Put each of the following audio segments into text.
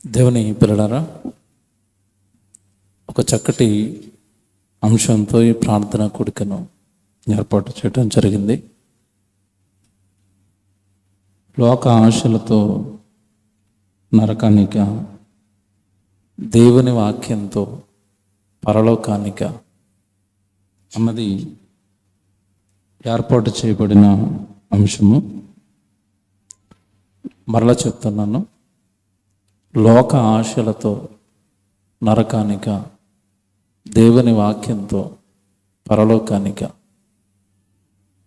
దేవుని పిల్లలారా, ఒక చక్కటి అంశంతో ఈ ప్రార్థన కూడికను ఏర్పాటు చేయడం జరిగింది. లోక ఆశలతో నరకానిక, దేవుని వాక్యంతో పరలోకానిక అన్నది ఏర్పాటు చేయబడిన అంశము. మరలా చెప్తున్నాను, లోక ఆశలతో నరకానిక, దేవుని వాక్యంతో పరలోకానిక.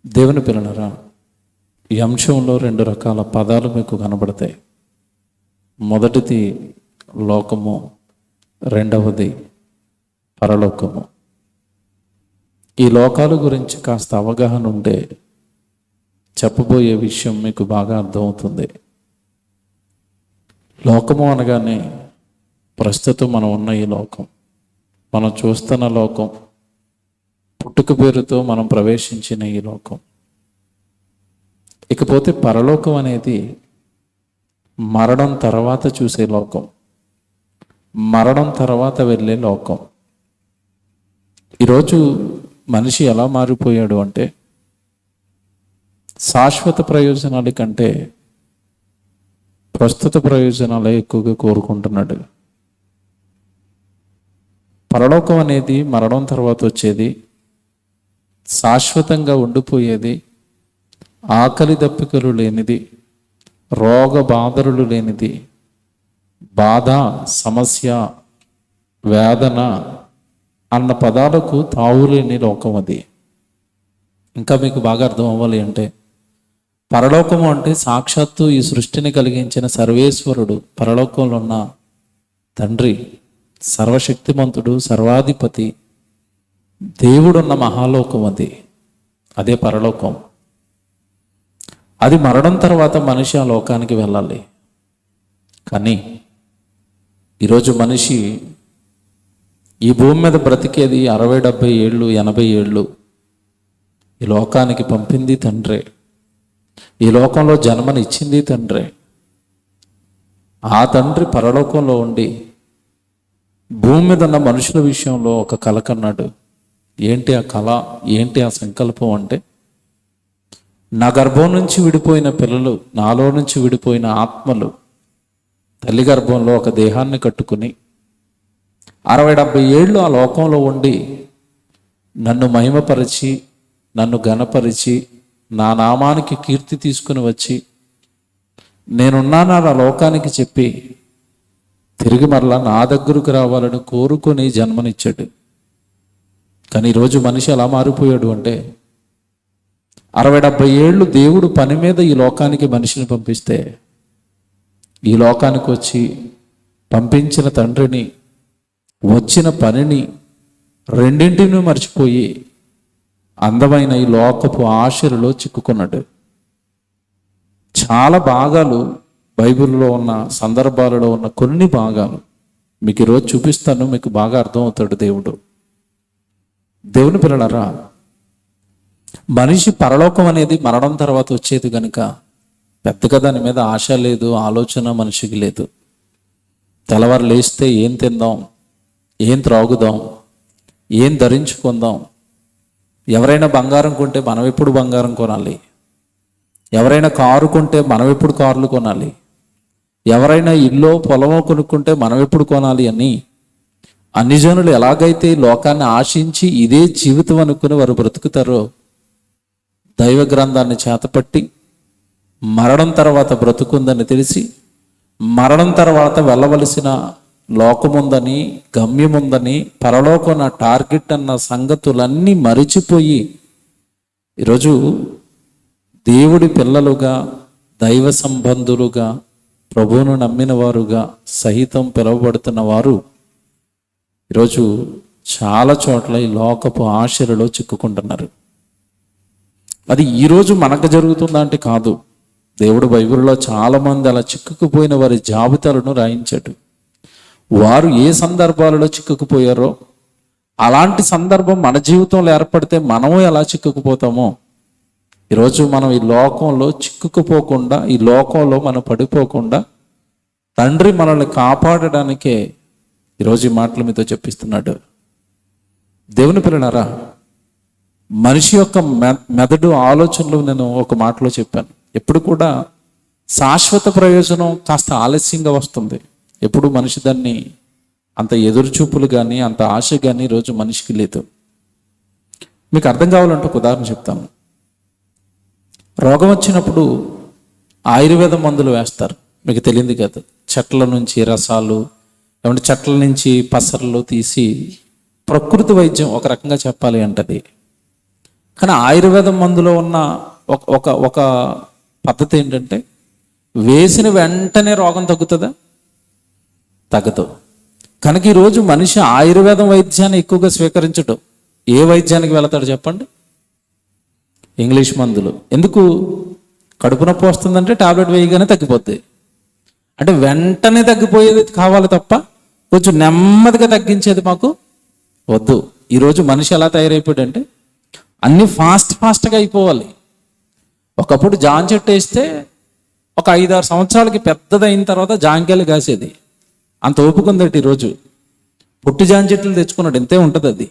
దేవుని పిల్లలారా, ఈ అంశంలో రెండు రకాల పదాలు మీకు కనబడతాయి. మొదటిది లోకము, రెండవది పరలోకము. ఈ లోకాల గురించి కాస్త అవగాహన ఉంటే చెప్పబోయే విషయం మీకు బాగా అర్థమవుతుంది. లోకము అనగానే ప్రస్తుతం మనం ఉన్న ఈ లోకం, మనం చూస్తున్న లోకం, పుట్టుక పేరుతో మనం ప్రవేశించిన ఈ లోకం. ఇకపోతే పరలోకం అనేది మరణం తర్వాత చూసే లోకం, మరణం తర్వాత వెళ్ళే లోకం. ఈరోజు మనిషి ఎలా మారిపోయాడు అంటే, శాశ్వత ప్రయోజనాల కంటే ప్రస్తుత ప్రయోజనాలే ఎక్కువగా కోరుకుంటున్నాడు. పరలోకం అనేది మరణం తర్వాత వచ్చేది, శాశ్వతంగా ఉండిపోయేది, ఆకలి దప్పికలు లేనిది, రోగ బాధలు లేనిది, బాధ, సమస్య, వేదన అన్న పదాలకు తావులేని లోకం అది. ఇంకా మీకు బాగా అర్థం అవ్వాలి అంటే, పరలోకము అంటే సాక్షాత్తు ఈ సృష్టిని కలిగించిన సర్వేశ్వరుడు, పరలోకంలో ఉన్న తండ్రి, సర్వశక్తిమంతుడు, సర్వాధిపతి, దేవుడున్న మహాలోకం అది. అదే పరలోకం. అది మరణం తర్వాత మనిషి ఆ లోకానికి వెళ్ళాలి. కానీ ఈరోజు మనిషి ఈ భూమి మీద బ్రతికేది 60, 70 ఏళ్ళు, 80 ఏళ్ళు. ఈ లోకానికి పంపింది తండ్రే, ఈ లోకంలో జన్మని ఇచ్చింది తండ్రే. ఆ తండ్రి పరలోకంలో ఉండి భూమి మీద ఉన్న మనుషుల విషయంలో ఒక కల కన్నాడు. ఏంటి ఆ కళ, ఏంటి ఆ సంకల్పం అంటే, నా గర్భం నుంచి విడిపోయిన పిల్లలు, నాలో నుంచి విడిపోయిన ఆత్మలు తల్లి గర్భంలో ఒక దేహాన్ని కట్టుకుని 60, 70 ఏళ్ళు ఆ లోకంలో ఉండి నన్ను మహిమపరిచి, నన్ను ఘనపరిచి, నా నామానికి కీర్తి తీసుకుని వచ్చి, నేనున్నాను ఆ లోకానికి చెప్పి తిరిగి మరలా నా దగ్గరకు రావాలని కోరుకొని జన్మనిచ్చాడు. కానీ ఈరోజు మనిషి ఎలా మారిపోయాడు అంటే, 60, 70 ఏళ్ళు దేవుడు పని మీద ఈ లోకానికి మనిషిని పంపిస్తే, ఈ లోకానికి వచ్చి పంపించిన తండ్రిని, వచ్చిన పనిని, రెండింటిని మర్చిపోయి అందమైన ఈ లోకపు ఆశలలో చిక్కుకున్నాడు. చాలా భాగాలు బైబిల్లో ఉన్న సందర్భాలలో ఉన్న కొన్ని భాగాలు మీకు ఈరోజు చూపిస్తాను, మీకు బాగా అర్థమవుతాడు దేవుడు. దేవుని పిల్లలారా, మనిషి పరలోకం అనేది మరణం తర్వాత వచ్చేది కనుక పెద్దగా దాని మీద ఆశ లేదు, ఆలోచన మనిషికి లేదు. తెల్లవారు లేస్తే ఏం తిందాం, ఏం త్రాగుదాం, ఏం ధరించుకుందాం, ఎవరైనా బంగారం కొంటే మనం ఎప్పుడు బంగారం కొనాలి, ఎవరైనా కారు కొంటే మనం ఎప్పుడు కార్లు కొనాలి, ఎవరైనా ఇల్లు పొలమో కొనుక్కుంటే మనం ఎప్పుడు కొనాలి అని అన్ని జనులు ఎలాగైతే లోకాన్ని ఆశించి ఇదే జీవితం అనుకుని వారు బ్రతుకుతారో, దైవ గ్రంథాన్ని చేతపట్టి మరణం తర్వాత బ్రతుకుందని తెలిసి, మరణం తర్వాత వెళ్ళవలసిన లోకముందని, గమ్యముందని, పరలోకం నా టార్గెట్ అన్న సంగతులన్నీ మరిచిపోయి ఈరోజు దేవుడి పిల్లలుగా, దైవ సంబంధులుగా, ప్రభువును నమ్మిన వారుగా సహితం పిలువబడుతున్న వారు ఈరోజు చాలా చోట్ల ఈ లోకపు ఆశలలో చిక్కుకుంటున్నారు. అది ఈరోజు మనకు జరుగుతుందా అంటే కాదు. దేవుడు బైబిల్లో చాలామంది అలా చిక్కుకుపోయిన వారి జాబితాలను రాయించాడు. వారు ఏ సందర్భాలలో చిక్కుకుపోయారో, అలాంటి సందర్భం మన జీవితంలో ఏర్పడితే మనము ఎలా చిక్కుకుపోతామో, ఈరోజు మనం ఈ లోకంలో చిక్కుకుపోకుండా, ఈ లోకంలో మనం పడిపోకుండా తండ్రి మనల్ని కాపాడడానికే ఈరోజు ఈ మాటలు మీతో చెప్పిస్తున్నాడు. దేవుని పిల్లలారా, మనిషి యొక్క మెదడు ఆలోచనలు నేను ఒక మాటలో చెప్పాను. ఎప్పుడు కూడా శాశ్వత ప్రయోజనం కాస్త ఆలస్యంగా వస్తుంది. ఎప్పుడు మనిషి దాన్ని అంత ఎదురుచూపులు కానీ అంత ఆశ కానీ ఈరోజు మనిషికి లేదు. మీకు అర్థం కావాలంటే ఒక ఉదాహరణ చెప్తాను. రోగం వచ్చినప్పుడు ఆయుర్వేద మందులు వేస్తారు, మీకు తెలియదు కదా. చెట్ల నుంచి రసాలు, ఏమంటే చెట్ల నుంచి పసర్లు తీసి ప్రకృతి వైద్యం ఒక రకంగా చెప్పాలి అంటది. కానీ ఆయుర్వేదం మందులో ఉన్న ఒక పద్ధతి ఏంటంటే, వేసిన వెంటనే రోగం తగ్గుతుందా? తగ్గదు. కనుక ఈరోజు మనిషి ఆయుర్వేదం వైద్యాన్ని ఎక్కువగా స్వీకరించడం. ఏ వైద్యానికి వెళతాడు చెప్పండి? ఇంగ్లీష్ మందులు. ఎందుకు? కడుపు నొప్పి వస్తుందంటే టాబ్లెట్ వేయగానే తగ్గిపోద్ది. అంటే వెంటనే తగ్గిపోయేది కావాలి తప్ప కొంచెం నెమ్మదిగా తగ్గించేది మాకు వద్దు. ఈరోజు మనిషి ఎలా తయారైపోయాడంటే అన్నీ ఫాస్ట్గా అయిపోవాలి. ఒకప్పుడు జామ చెట్టు వేస్తే ఒక 5-6 సంవత్సరాలకి పెద్దదైన తర్వాత జాంకాయలు కాసేది. అంత ఓపుకుందట. ఈరోజు పుట్టి జామ చెట్లు తెచ్చుకున్నాడు, ఎంతే ఉంటుంది. అది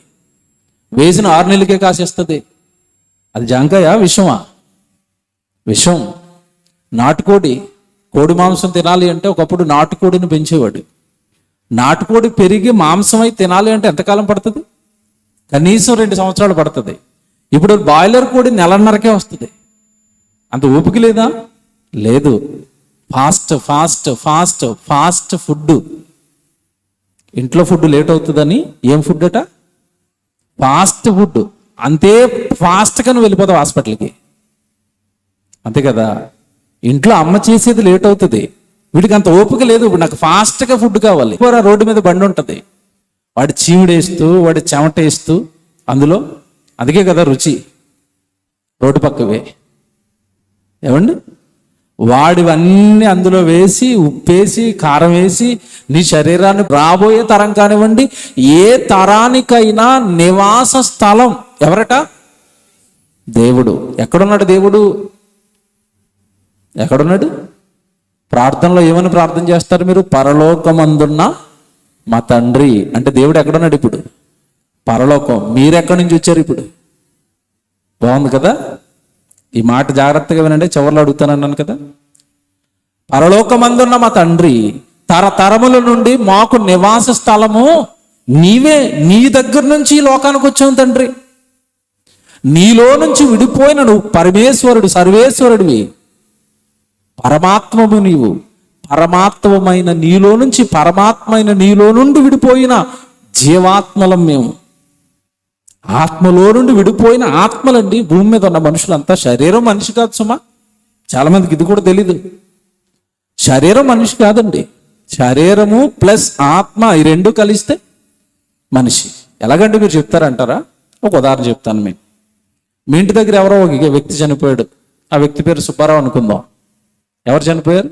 వేసిన 6 నెలలకే కాసేస్తుంది. అది జాంకాయ విషమా? విషం. నాటుకోడి, కోడి మాంసం తినాలి అంటే ఒకప్పుడు నాటుకోడిని పెంచేవాడు. నాటుకోడి పెరిగి మాంసమై తినాలి అంటే ఎంతకాలం పడుతుంది? కనీసం 2 సంవత్సరాలు పడుతుంది. ఇప్పుడు బాయిలర్ కోడి 1.5 వస్తుంది. అంత ఓపిక లేదా? లేదు. Fast food. ఇంట్లో ఫుడ్ లేట్ అవుతుందని ఏం ఫుడ్ అట? Fast food. అంతే ఫాస్ట్గా నువ్వు వెళ్ళిపోతావు హాస్పిటల్కి, అంతే కదా. ఇంట్లో అమ్మ చేసేది లేట్ అవుతుంది, వీడికి అంత ఓపిక లేదు. ఇప్పుడు నాకు ఫాస్ట్గా ఫుడ్ కావాలి. రోడ్డు మీద బండి ఉంటుంది, వాడి చీమిడేస్తూ వాడి చెమటేస్తూ అందులో, అందుకే కదా రుచి రోడ్డు పక్కవే. ఏమండి? వాడివన్నీ అందులో వేసి ఉప్పేసి కారం వేసి నీ శరీరాన్ని రాబోయే తరం కానివ్వండి ఏ తరానికైనా నివాస స్థలం ఎవరట? దేవుడు. ఎక్కడున్నాడు దేవుడు? ఎక్కడున్నాడు? ప్రార్థనలో ఏమని ప్రార్థన చేస్తారు మీరు? పరలోకమందున్న మా తండ్రి. అంటే దేవుడు ఎక్కడున్నాడు ఇప్పుడు? పరలోకం. మీరెక్కడి నుంచి వచ్చారు ఇప్పుడు? బాగుంది కదా. ఈ మాట జాగ్రత్తగా వినండి, చివర్లో అడుగుతానన్నాను కదా. పరలోకమందున్న మా తండ్రి, తరతరముల నుండి మాకు నివాస స్థలము నీవే. నీ దగ్గర నుంచి ఈ లోకానికి వచ్చావు తండ్రి. నీలో నుంచి విడిపోయిన నువ్వు పరమేశ్వరుడు, సర్వేశ్వరుడివి, పరమాత్మము నీవు. పరమాత్మమైన నీలో నుంచి, పరమాత్మైన నీలో నుండి విడిపోయిన జీవాత్మలం మేము. ఆత్మలో నుండి విడిపోయిన ఆత్మలండి భూమి మీద ఉన్న మనుషులంతా. శరీరం మనిషి కాదు సుమా. చాలా మందికి ఇది కూడా తెలీదు. శరీరం మనిషి కాదండి. శరీరము ప్లస్ ఆత్మ, ఈ రెండు కలిస్తే మనిషి. ఎలాగంటే మీరు చెప్తారంటారా? ఒక ఉదాహరణ చెప్తాను. మీ ఇంటి దగ్గర ఎవరో ఒక వ్యక్తి చనిపోయాడు. ఆ వ్యక్తి పేరు సుబ్బారావు అనుకుందాం. ఎవరు చనిపోయారు?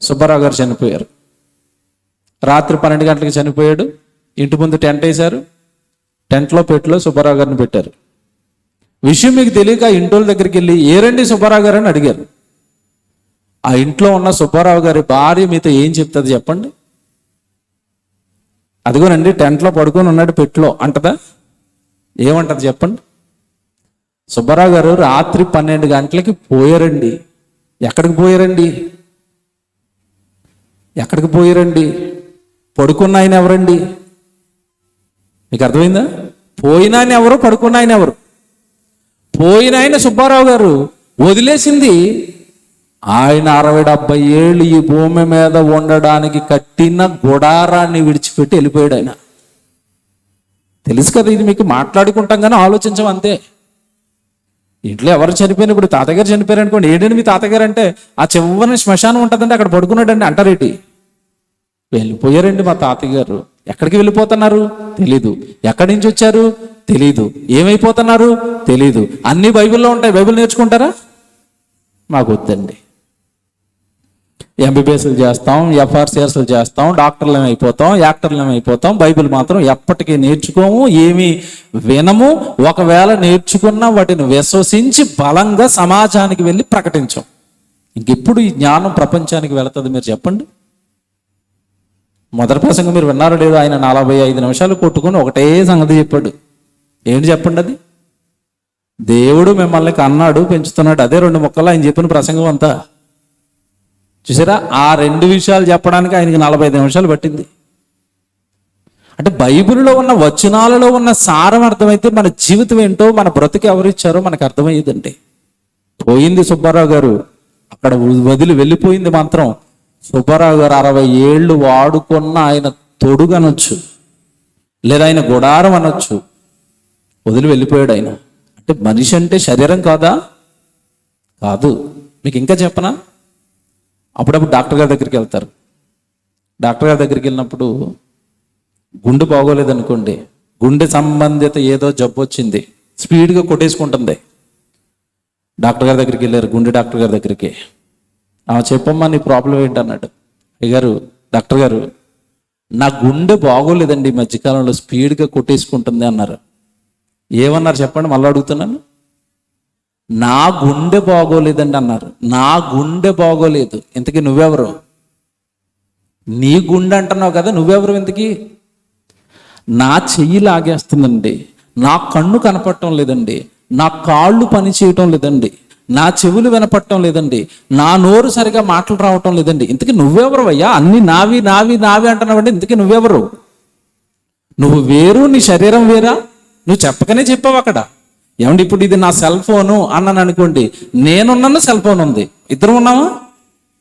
సుబ్బారావు గారు చనిపోయారు. రాత్రి 12 గంటలకు చనిపోయాడు. ఇంటి ముందు టెంట్ వేశారు. టెంట్లో పెట్టిలో సుబ్బారావు గారిని పెట్టారు. విషయం మీకు తెలియక ఇంటోళ్ళ దగ్గరికి వెళ్ళి ఏరండి సుబ్బారావు గారు అని అడిగారు. ఆ ఇంట్లో ఉన్న సుబ్బారావు గారి భార్య మీతో ఏం చెప్తుంది చెప్పండి? అదిగోనండి టెంట్లో పడుకొని ఉన్నాడు పెట్టిలో అంటదా? ఏమంటది చెప్పండి? సుబ్బారావు గారు రాత్రి 12 గంటలకి పోయారండి. ఎక్కడికి పోయారండి? ఎక్కడికి పోయారండి? పడుకున్న ఆయన ఎవరండి? మీకు అర్థమైందా? పోయిన ఆయన ఎవరు, పడుకున్న ఆయన ఎవరు? పోయిన ఆయన సుబ్బారావు గారు. వదిలేసింది ఆయన 60-70 ఏళ్ళు ఈ భూమి మీద ఉండడానికి కట్టిన గుడారాన్ని విడిచిపెట్టి వెళ్ళిపోయాడు ఆయన. తెలుసు కదా, ఇది మీకు మాట్లాడుకుంటాం కానీ ఆలోచించం అంతే. ఇంట్లో ఎవరు చనిపోయిన, ఇప్పుడు తాతగారు చనిపోయారు అనుకోండి, ఏడండి మీ తాతగారు అంటే ఆ చివరిని శ్మశానం ఉంటుందండి, అక్కడ పడుకున్నాడండి అంటారేటి? వెళ్ళిపోయారండి మా తాతగారు. ఎక్కడికి వెళ్ళిపోతున్నారు తెలీదు. ఎక్కడి నుంచి వచ్చారు తెలీదు. ఏమైపోతున్నారు తెలీదు. అన్ని బైబిల్లో ఉంటాయి. బైబిల్ నేర్చుకుంటారా? మాకు వద్దండి. ఎంబీబీఎస్లు చేస్తాం, ఎఫ్ఆర్సిఎస్లు చేస్తాం, డాక్టర్లు ఏమైపోతాం, యాక్టర్లు ఏమైపోతాం. బైబిల్ మాత్రం ఎప్పటికీ నేర్చుకోము, ఏమీ వినము. ఒకవేళ నేర్చుకున్నా వాటిని విశ్వసించి బలంగా సమాజానికి వెళ్ళి ప్రకటించం. ఇంకెప్పుడు ఈ జ్ఞానం ప్రపంచానికి వెళుతుంది మీరు చెప్పండి? మొదటి ప్రసంగం మీరు విన్నారో లేదో, ఆయన 45 నిమిషాలు కొట్టుకొని ఒకటే సంగతి చెప్పాడు. ఏంటి చెప్పండి అది? దేవుడు మిమ్మల్ని కన్నాడు, పెంచుతున్నాడు. అదే 2 ముక్కలు ఆయన చెప్పిన ప్రసంగం అంతా. చూసారా? ఆ 2 విషయాలు చెప్పడానికి ఆయనకి 45 నిమిషాలు పట్టింది. అంటే బైబిల్లో ఉన్న వచనాలలో ఉన్న సారం అర్థమైతే మన జీవితం ఏంటో, మన బ్రతుకు ఎవరిచ్చారో మనకు అర్థమయ్యేదండి. పోయింది సుబ్బారావు గారు, అక్కడ వదిలి వెళ్ళిపోయింది మాత్రం సుబ్బారావు గారు 60 ఏళ్ళు వాడుకున్న ఆయన తొడుగు అనొచ్చు, లేదా ఆయన గుడారం అనొచ్చు. వదిలి వెళ్ళిపోయాడు ఆయన. అంటే మనిషి అంటే శరీరం కాదా? కాదు. మీకు ఇంకా చెప్పనా, అప్పుడప్పుడు డాక్టర్ గారి దగ్గరికి వెళ్తారు. డాక్టర్ గారి దగ్గరికి వెళ్ళినప్పుడు గుండె బాగోలేదనుకోండి, గుండె సంబంధిత ఏదో జబ్బు వచ్చింది, స్పీడ్గా కొట్టేసుకుంటుంది. డాక్టర్ గారి దగ్గరికి వెళ్ళారు, గుండె డాక్టర్ గారి దగ్గరికి. చెప్పమ్మా నీ ప్రాబ్లం ఏంటన్నాడు. అయ్యగారు, డాక్టర్ గారు, నా గుండె బాగోలేదండి, ఈ మధ్యకాలంలో స్పీడ్గా కొట్టేసుకుంటుంది అన్నారు. ఏమన్నారు చెప్పండి, మళ్ళీ అడుగుతున్నాను. నా గుండె బాగోలేదండి అన్నారు. నా గుండె బాగోలేదు. ఇంతకీ నువ్వెవరు? నీ గుండె అంటున్నావు కదా, నువ్వెవరు ఇంతకీ? నా చెయ్యి లాగేస్తుందండి, నా కన్ను కనపడటం లేదండి, నా కాళ్ళు పని చేయటం లేదండి, నా చెవులు వినపడటం లేదండి, నా నోరు సరిగా మాటలు రావటం లేదండి. ఇంతకీ నువ్వెవరు అయ్యా? అన్ని నావి నావి నావి అంటున్నావండి. ఇంతకీ నువ్వెవరు? నువ్వు వేరు, నీ శరీరం వేరా? నువ్వు చెప్పకనే చెప్పావు అక్కడ. ఏమండి, ఇప్పుడు ఇది నా సెల్ ఫోను అన్నాను అనుకోండి, నేనున్నాను, సెల్ ఫోన్ ఉంది, ఇద్దరు ఉన్నావా?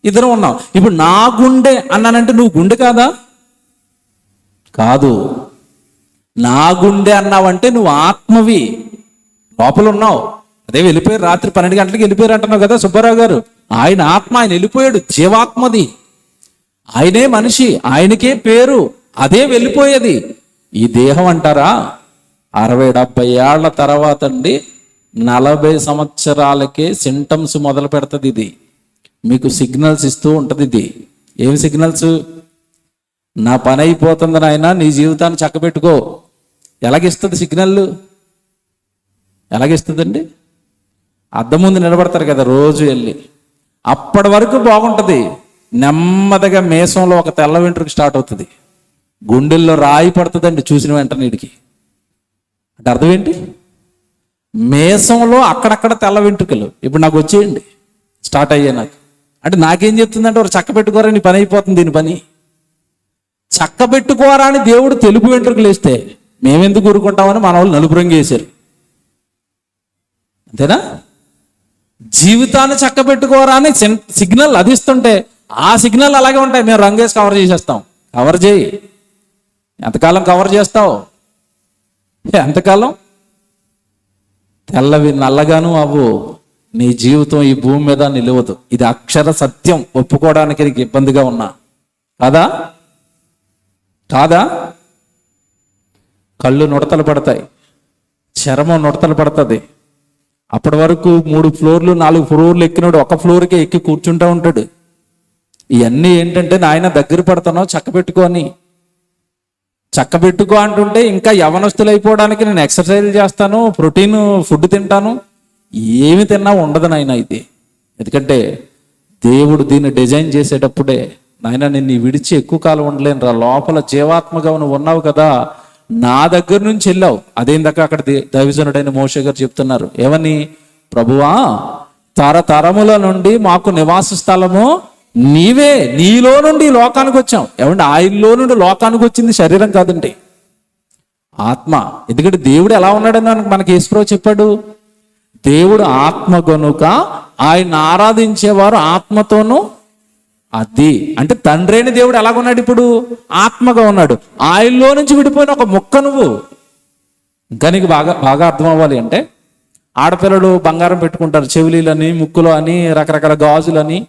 ఇద్దరు ఉన్నాం. ఇప్పుడు నా గుండె అన్నానంటే నువ్వు గుండె కాదా? కాదు. నా గుండె అన్నావంటే నువ్వు ఆత్మవి, లోపల ఉన్నావు. అదే వెళ్ళిపోయారు, రాత్రి 12 గంటలకు వెళ్ళిపోయారు అంటున్నావు కదా సుబ్బారావు గారు. ఆయన ఆత్మ, ఆయన వెళ్ళిపోయాడు, జీవాత్మది. ఆయనే మనిషి, ఆయనకే పేరు, అదే వెళ్ళిపోయేది. ఈ దేహం అంటారా 60-70 ఏళ్ల తర్వాత అండి, 40 సంవత్సరాలకే సింటమ్స్ మొదలు పెడుతుంది. ఇది మీకు సిగ్నల్స్ ఇస్తూ ఉంటుంది. ఇది ఏమి సిగ్నల్స్? నా పని అయిపోతుంది నాయన, నీ జీవితాన్ని చక్కబెట్టుకో. ఎలాగిస్తుంది సిగ్నల్? ఎలాగిస్తుందండి? అద్దం ముందు నిలబడతారు కదా రోజు వెళ్ళి, అప్పటి వరకు బాగుంటుంది. నెమ్మదిగా మేసంలో ఒక తెల్ల వెంట్రుక స్టార్ట్ అవుతుంది, గుండెల్లో రాయి పడుతుందండి చూసిన వెంటనే. వీడికి అంటే అర్థం ఏంటి? మేసంలో అక్కడక్కడ తెల్ల వెంట్రుకలు ఇప్పుడు నాకు వచ్చేయండి, స్టార్ట్ అయ్యాయి నాకు. అంటే నాకేం చెప్తుందంటే, వారు చక్క పెట్టుకోరా, నీ పని అయిపోతుంది. దీని పని చక్క పెట్టుకోరా అని దేవుడు తెలుపు వెంట్రుకలు వేస్తే మేమెందుకు ఊరుకుంటామని మన వాళ్ళు నలుపు రంగు వేశారు. అంతేనా? జీవితాన్ని చక్క పెట్టుకోరా అని సిగ్నల్ అది ఇస్తుంటే ఆ సిగ్నల్ అలాగే ఉంటాయి. మేము రంగేసి కవర్ చేసేస్తాం. కవర్ చేయి. ఎంతకాలం కవర్ చేస్తావు? ఎంతకాలం? తెల్లవి నల్లగాను అవ్వు. నీ జీవితం ఈ భూమి మీద నిలవదు. ఇది అక్షర సత్యం. ఒప్పుకోవడానికి నీకు ఇబ్బందిగా ఉన్నా కాదా? కాదా? కళ్ళు నుడతలు పడతాయి, చర్మం నుడతలు పడుతుంది. అప్పటి వరకు 3 ఫ్లోర్లు 4 ఫ్లోర్లు ఎక్కినాడు, ఒక ఫ్లోర్కే ఎక్కి కూర్చుంటూ ఉంటాడు. ఇవన్నీ ఏంటంటే, నాయన దగ్గర పడతానో చక్క పెట్టుకొని, చక్క పెట్టుకో అంటుంటే ఇంకా యవనస్తులు అయిపోవడానికి నేను ఎక్సర్సైజ్ చేస్తాను, ప్రోటీన్ ఫుడ్ తింటాను. ఏమి తిన్నా ఉండదు నాయన ఇది. ఎందుకంటే దేవుడు దీన్ని డిజైన్ చేసేటప్పుడే, నాయన నిన్ను విడిచి ఎక్కువ కాలం ఉండలేను రా, లోపల జీవాత్మగా నువ్వు ఉన్నావు కదా, నా దగ్గర నుంచి వెళ్ళావు. అదేందాక అక్కడ దైవజనుడైన మోషే గారు చెప్తున్నారు. ఏమని? ప్రభువా, తరతరముల నుండి మాకు నివాస స్థలము నీవే, నీలో నుండి లోకానికి వచ్చాం. ఏమంటే ఆయనలో నుండి లోకానికి వచ్చింది శరీరం కాదండి, ఆత్మ. ఎందుకంటే దేవుడు ఎలా ఉన్నాడని మనకి యేసుప్రభువు చెప్పాడు. దేవుడు ఆత్మ గనుక ఆయన ఆరాధించేవారు ఆత్మతోనూ. అది అంటే తండ్రైన దేవుడు ఎలాగున్నాడు? ఇప్పుడు ఆత్మగా ఉన్నాడు. ఆయనలో నుంచి విడిపోయిన ఒక ముక్క నువ్వు. ఇంకా నీకు బాగా అర్థం అవ్వాలి అంటే, ఆడపిల్లలు బంగారం పెట్టుకుంటారు, చెవులీలని, ముక్కులో అని, రకరకాల గాజులని.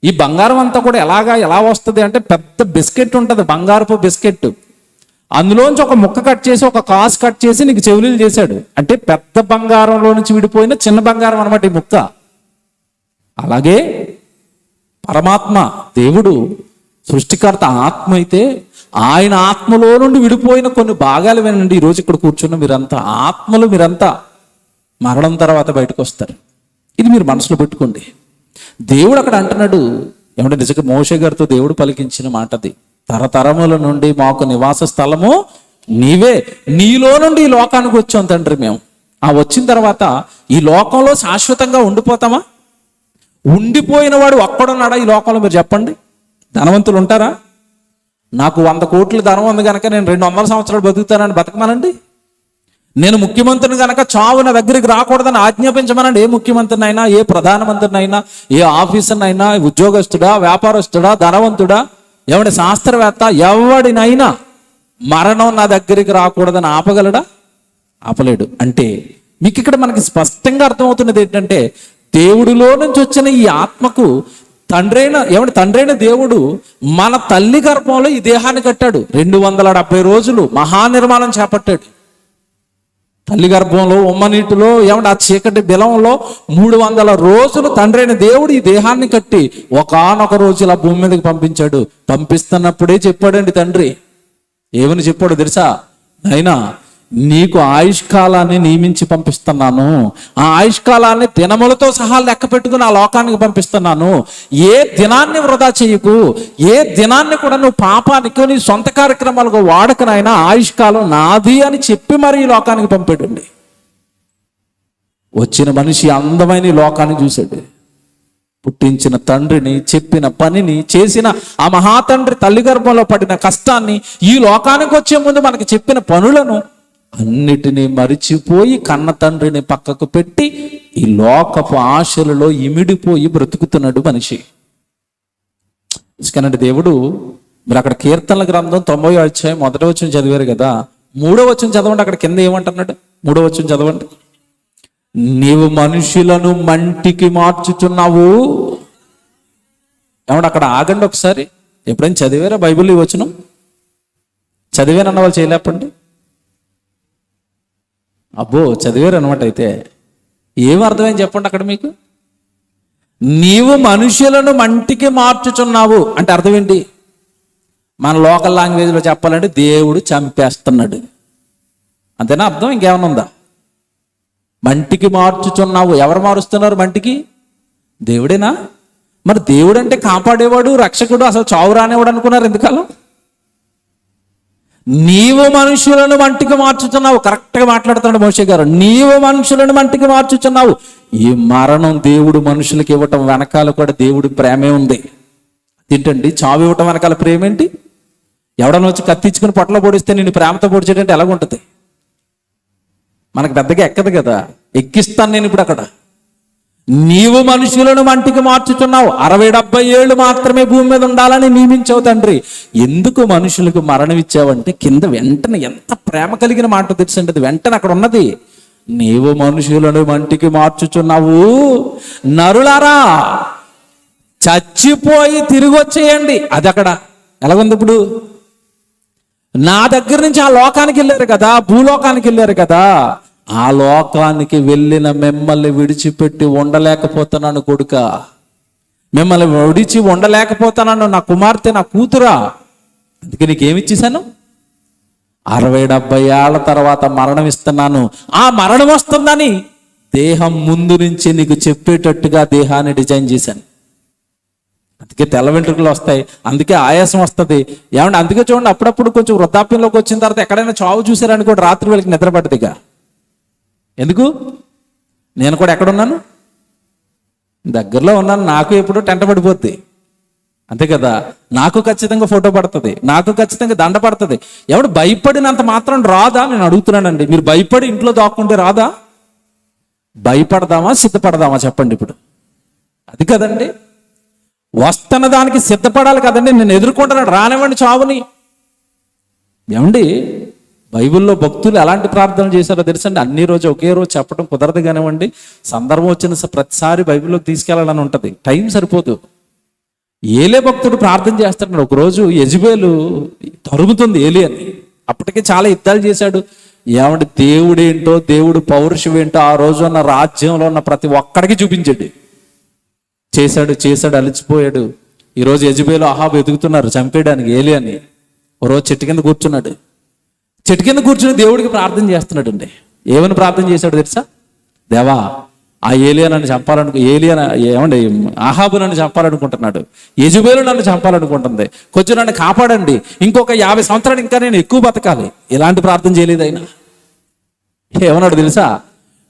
ఈ బంగారం అంతా కూడా ఎలా వస్తుంది అంటే, పెద్ద బిస్కెట్ ఉంటుంది, బంగారపు బిస్కెట్. అందులోంచి ఒక ముక్క కట్ చేసి, ఒక కాసు కట్ చేసి నీకు చెవులీలు చేశాడు. అంటే పెద్ద బంగారంలో నుంచి విడిపోయిన చిన్న బంగారం అనమాట ఈ ముక్క. అలాగే పరమాత్మ దేవుడు సృష్టికర్త ఆత్మ అయితే, ఆయన ఆత్మలో నుండి విడిపోయిన కొన్ని భాగాలు వినండి. ఈరోజు ఇక్కడ కూర్చున్న మీరంతా ఆత్మలు, మీరంతా మరణం తర్వాత బయటకు వస్తారు. ఇది మీరు మనసులో పెట్టుకోండి. దేవుడు అక్కడ అంటున్నాడు. ఏమంటే నిజంగా మోషే గారితో దేవుడు పలికించిన మాట అది. తరతరముల నుండి మాకు నివాస స్థలము నీవే. నీలో నుండి ఈ లోకానికి వచ్చాం తండ్రి మేము. వచ్చిన తర్వాత ఈ లోకంలో శాశ్వతంగా ఉండిపోతామా? ఉండిపోయిన వాడు ఒక్కడున్నాడా ఈ లోకంలో? మీరు చెప్పండి. ధనవంతులు ఉంటారా? నాకు 100 కోట్ల ధనం ఉంది కనుక నేను 200 సంవత్సరాలు బతుకుతానని బతకమనండి. నేను ముఖ్యమంత్రిని కనుక చావు నా దగ్గరికి రాకూడదని ఆజ్ఞాపించమనండి. ఏ ముఖ్యమంత్రిని అయినా, ఏ ప్రధానమంత్రిని అయినా, ఏ ఆఫీసర్ని అయినా, ఉద్యోగస్తుడా, వ్యాపారస్తుడా, ధనవంతుడా, ఎవడి శాస్త్రవేత్త, ఎవడినైనా మరణం నా దగ్గరికి రాకూడదని ఆపగలడా? ఆపలేడు. అంటే మీకు ఇక్కడ మనకి స్పష్టంగా అర్థమవుతున్నది ఏంటంటే, దేవుడిలో నుంచి వచ్చిన ఈ ఆత్మకు తండ్రైన దేవుడు మన తల్లి గర్భంలో ఈ దేహాన్ని కట్టాడు. 270 రోజులు మహానిర్మాణం చేపట్టాడు. తల్లి గర్భంలో ఉమ్మ నీటిలో ఆ చీకటి బిలంలో 300 రోజులు తండ్రైన దేవుడు ఈ దేహాన్ని కట్టి ఒకానొక రోజు ఇలా భూమి మీదకి పంపించాడు. పంపిస్తున్నప్పుడే చెప్పాడండి తండ్రి. ఏమని చెప్పాడు తెలుసా? అయినా నీకు ఆయుష్కాలాన్ని నియమించి పంపిస్తున్నాను. ఆ ఆయుష్కాలాన్ని దినములతో సహా లెక్క పెట్టుకుని ఆ లోకానికి పంపిస్తున్నాను. ఏ దినాన్ని వృధా చేయకు, ఏ దినాన్ని కూడా నువ్వు పాపానికి నీ సొంత కార్యక్రమాలకు వాడకనైనా ఆయుష్కాలం నాది అని చెప్పి మరి ఈ లోకానికి పంపాడండి. వచ్చిన మనిషి అందమైన ఈ లోకాన్ని చూశాడు. పుట్టించిన తండ్రిని, చెప్పిన పనిని, చేసిన ఆ మహాతండ్రి తల్లి గర్భంలో పడిన కష్టాన్ని, ఈ లోకానికి వచ్చే ముందు మనకి చెప్పిన పనులను అన్నిటినీ మరిచిపోయి కన్న తండ్రిని పక్కకు పెట్టి ఈ లోకపు ఆశలలో ఇమిడిపోయి బ్రతుకుతున్నాడు మనిషి. ఎందుకనంటే దేవుడు, మీరు అక్కడ కీర్తనల గ్రంథం 90వ అధ్యాయం 1వ వచనం చదివారు కదా, 3వ వచనం చదవండి. అక్కడ కింద ఏమంటున్నాడు? 3వ వచనం చదవండి. నీవు మనుషులను మంటికి మార్చుచున్నావు. అక్కడ ఆగండి ఒకసారి. ఎప్పుడైనా చదివారా బైబిల్ ఈ వచనం? చదివానన్న వాళ్ళు చేయలేపండి. అబ్బో, చదివారు అనమాట. అయితే ఏం అర్థమైంది చెప్పండి అక్కడ మీకు. నీవు మనుషులను మంటికి మార్చుచున్నావు అంటే అర్థం ఏంటి? మన లోకల్ లాంగ్వేజ్లో చెప్పాలంటే దేవుడు చంపేస్తున్నాడు. అంతేనా అర్థం? ఇంకేమైనా ఉందా? మంటికి మార్చుచున్నావు. ఎవరు మారుస్తున్నారు మంటికి? దేవుడేనా? మరి దేవుడు అంటే కాపాడేవాడు, రక్షకుడు, అసలు చావు రానివాడు అనుకున్నారు ఎందుకాలం? నీవు మనుషులను మంటికి మార్చుచున్నావు. కరెక్ట్గా మాట్లాడుతున్నాడు మోషే గారు. నీవు మనుషులను మంటికి మార్చుచున్నావు. ఈ మరణం దేవుడు మనుషులకి ఇవ్వటం వెనకాల కూడా దేవుడి ప్రేమే ఉంది. ఏంటండి చావు ఇవ్వటం వెనకాల ప్రేమ ఏంటి? ఎవడన్నా వచ్చి కత్తిచ్చుకుని పొట్టలో పొడిస్తే నేను ప్రేమతో పొడిచేటంటే ఎలాగుంటుంది? మనకు పెద్దగా ఎక్కదు కదా. ఎక్కిస్తాను నేను ఇప్పుడు అక్కడ. నీవు మనుషులను మంటికి మార్చుచున్నావు. 60-70 ఏళ్ళు మాత్రమే భూమి మీద ఉండాలని నియమించావు తండ్రి. ఎందుకు మనుషులకు మరణం ఇచ్చావంటే కింద వెంటనే ఎంత ప్రేమ కలిగిన మాట తెలుసండి. అది వెంటనే అక్కడ ఉన్నది. నీవు మనుషులను మంటికి మార్చుచున్నావు. నరులారా చచ్చిపోయి తిరిగి వచ్చేయండి. అది అక్కడ ఎలాగుంది ఇప్పుడు? నా దగ్గర నుంచి ఆ లోకానికి వెళ్ళారు కదా, భూలోకానికి వెళ్ళారు కదా, ఆ లోకానికి వెళ్ళిన మిమ్మల్ని విడిచిపెట్టి ఉండలేకపోతున్నాను కొడుక. మిమ్మల్ని విడిచి ఉండలేకపోతున్నాను నా కుమార్తె, నా కూతురా. అందుకే నీకేమిచ్చేసాను? 60-70 ఏళ్ల తర్వాత మరణం ఇస్తున్నాను. ఆ మరణం వస్తుందని దేహం ముందు నుంచి నీకు చెప్పేటట్టుగా దేహాన్ని డిజైన్ చేశాను. అందుకే తెల్ల వెంట్రుకలు వస్తాయి, అందుకే ఆయాసం వస్తుంది. ఏమంటే అందుకే చూడండి, అప్పుడప్పుడు కొంచెం వృద్ధాప్యంలోకి వచ్చిన తర్వాత ఎక్కడైనా చావు చూసారనుకోండి, రాత్రి వేళకి నిద్ర పట్టదిగా. ఎందుకు? నేను కూడా ఎక్కడున్నాను? దగ్గరలో ఉన్నాను. నాకు ఎప్పుడు టెంట పడిపోద్ది, అంతే కదా. నాకు ఖచ్చితంగా ఫోటో పడుతుంది, నాకు ఖచ్చితంగా దండ పడుతుంది. ఎవడు భయపడినంత మాత్రం రాదా? నేను అడుగుతున్నానండి. మీరు భయపడి ఇంట్లో దాక్కుంటే రాదా? భయపడదామా సిద్ధపడదామా చెప్పండి ఇప్పుడు? అది కదండి. వస్తున్న దానికి సిద్ధపడాలి కదండి. నేను ఎదుర్కొంటున్నాడు, రానివ్వండి చావుని. ఏమండి బైబిల్లో భక్తులు ఎలాంటి ప్రార్థనలు చేశారో తెలుసండి. అన్ని రోజు ఒకే రోజు చెప్పడం కుదరదు కానివ్వండి. సందర్భం వచ్చిన ప్రతిసారి బైబిల్లోకి తీసుకెళ్లాలని ఉంటుంది, టైం సరిపోదు. ఏలే భక్తుడు ప్రార్థన చేస్తున్నాడు. ఒకరోజు యెజబెలు తరుగుతుంది ఏలి అని. అప్పటికే చాలా యుద్ధాలు చేశాడు. ఏమంటే దేవుడేంటో, దేవుడు పౌరుషం ఏంటో ఆ రోజు ఉన్న రాజ్యంలో ఉన్న ప్రతి ఒక్కడికి చూపించాడు. చేశాడు అలిచిపోయాడు. ఈరోజు యెజబెలు అహాబు ఎదుగుతున్నారు చంపేయడానికి ఏలి అని. ఓ రోజు చెట్టు కింద కూర్చున్నాడు. చెట్టు కింద కూర్చుని దేవుడికి ప్రార్థన చేస్తున్నాడు అండి. ఏమని ప్రార్థన చేశాడు తెలుసా? దేవా, ఆ ఏలియా నన్ను ఏమండి ఆహాబు నన్ను చంపాలనుకుంటున్నాడు, యెజెబెలు నన్ను చంపాలనుకుంటుంది, కొంచెం నన్ను కాపాడండి, ఇంకొక 50 సంవత్సరాలు ఇంకా నేను ఎక్కువ బతకాలి. ఇలాంటి ప్రార్థన చేయలేదు ఆయన. ఏమన్నాడు తెలుసా?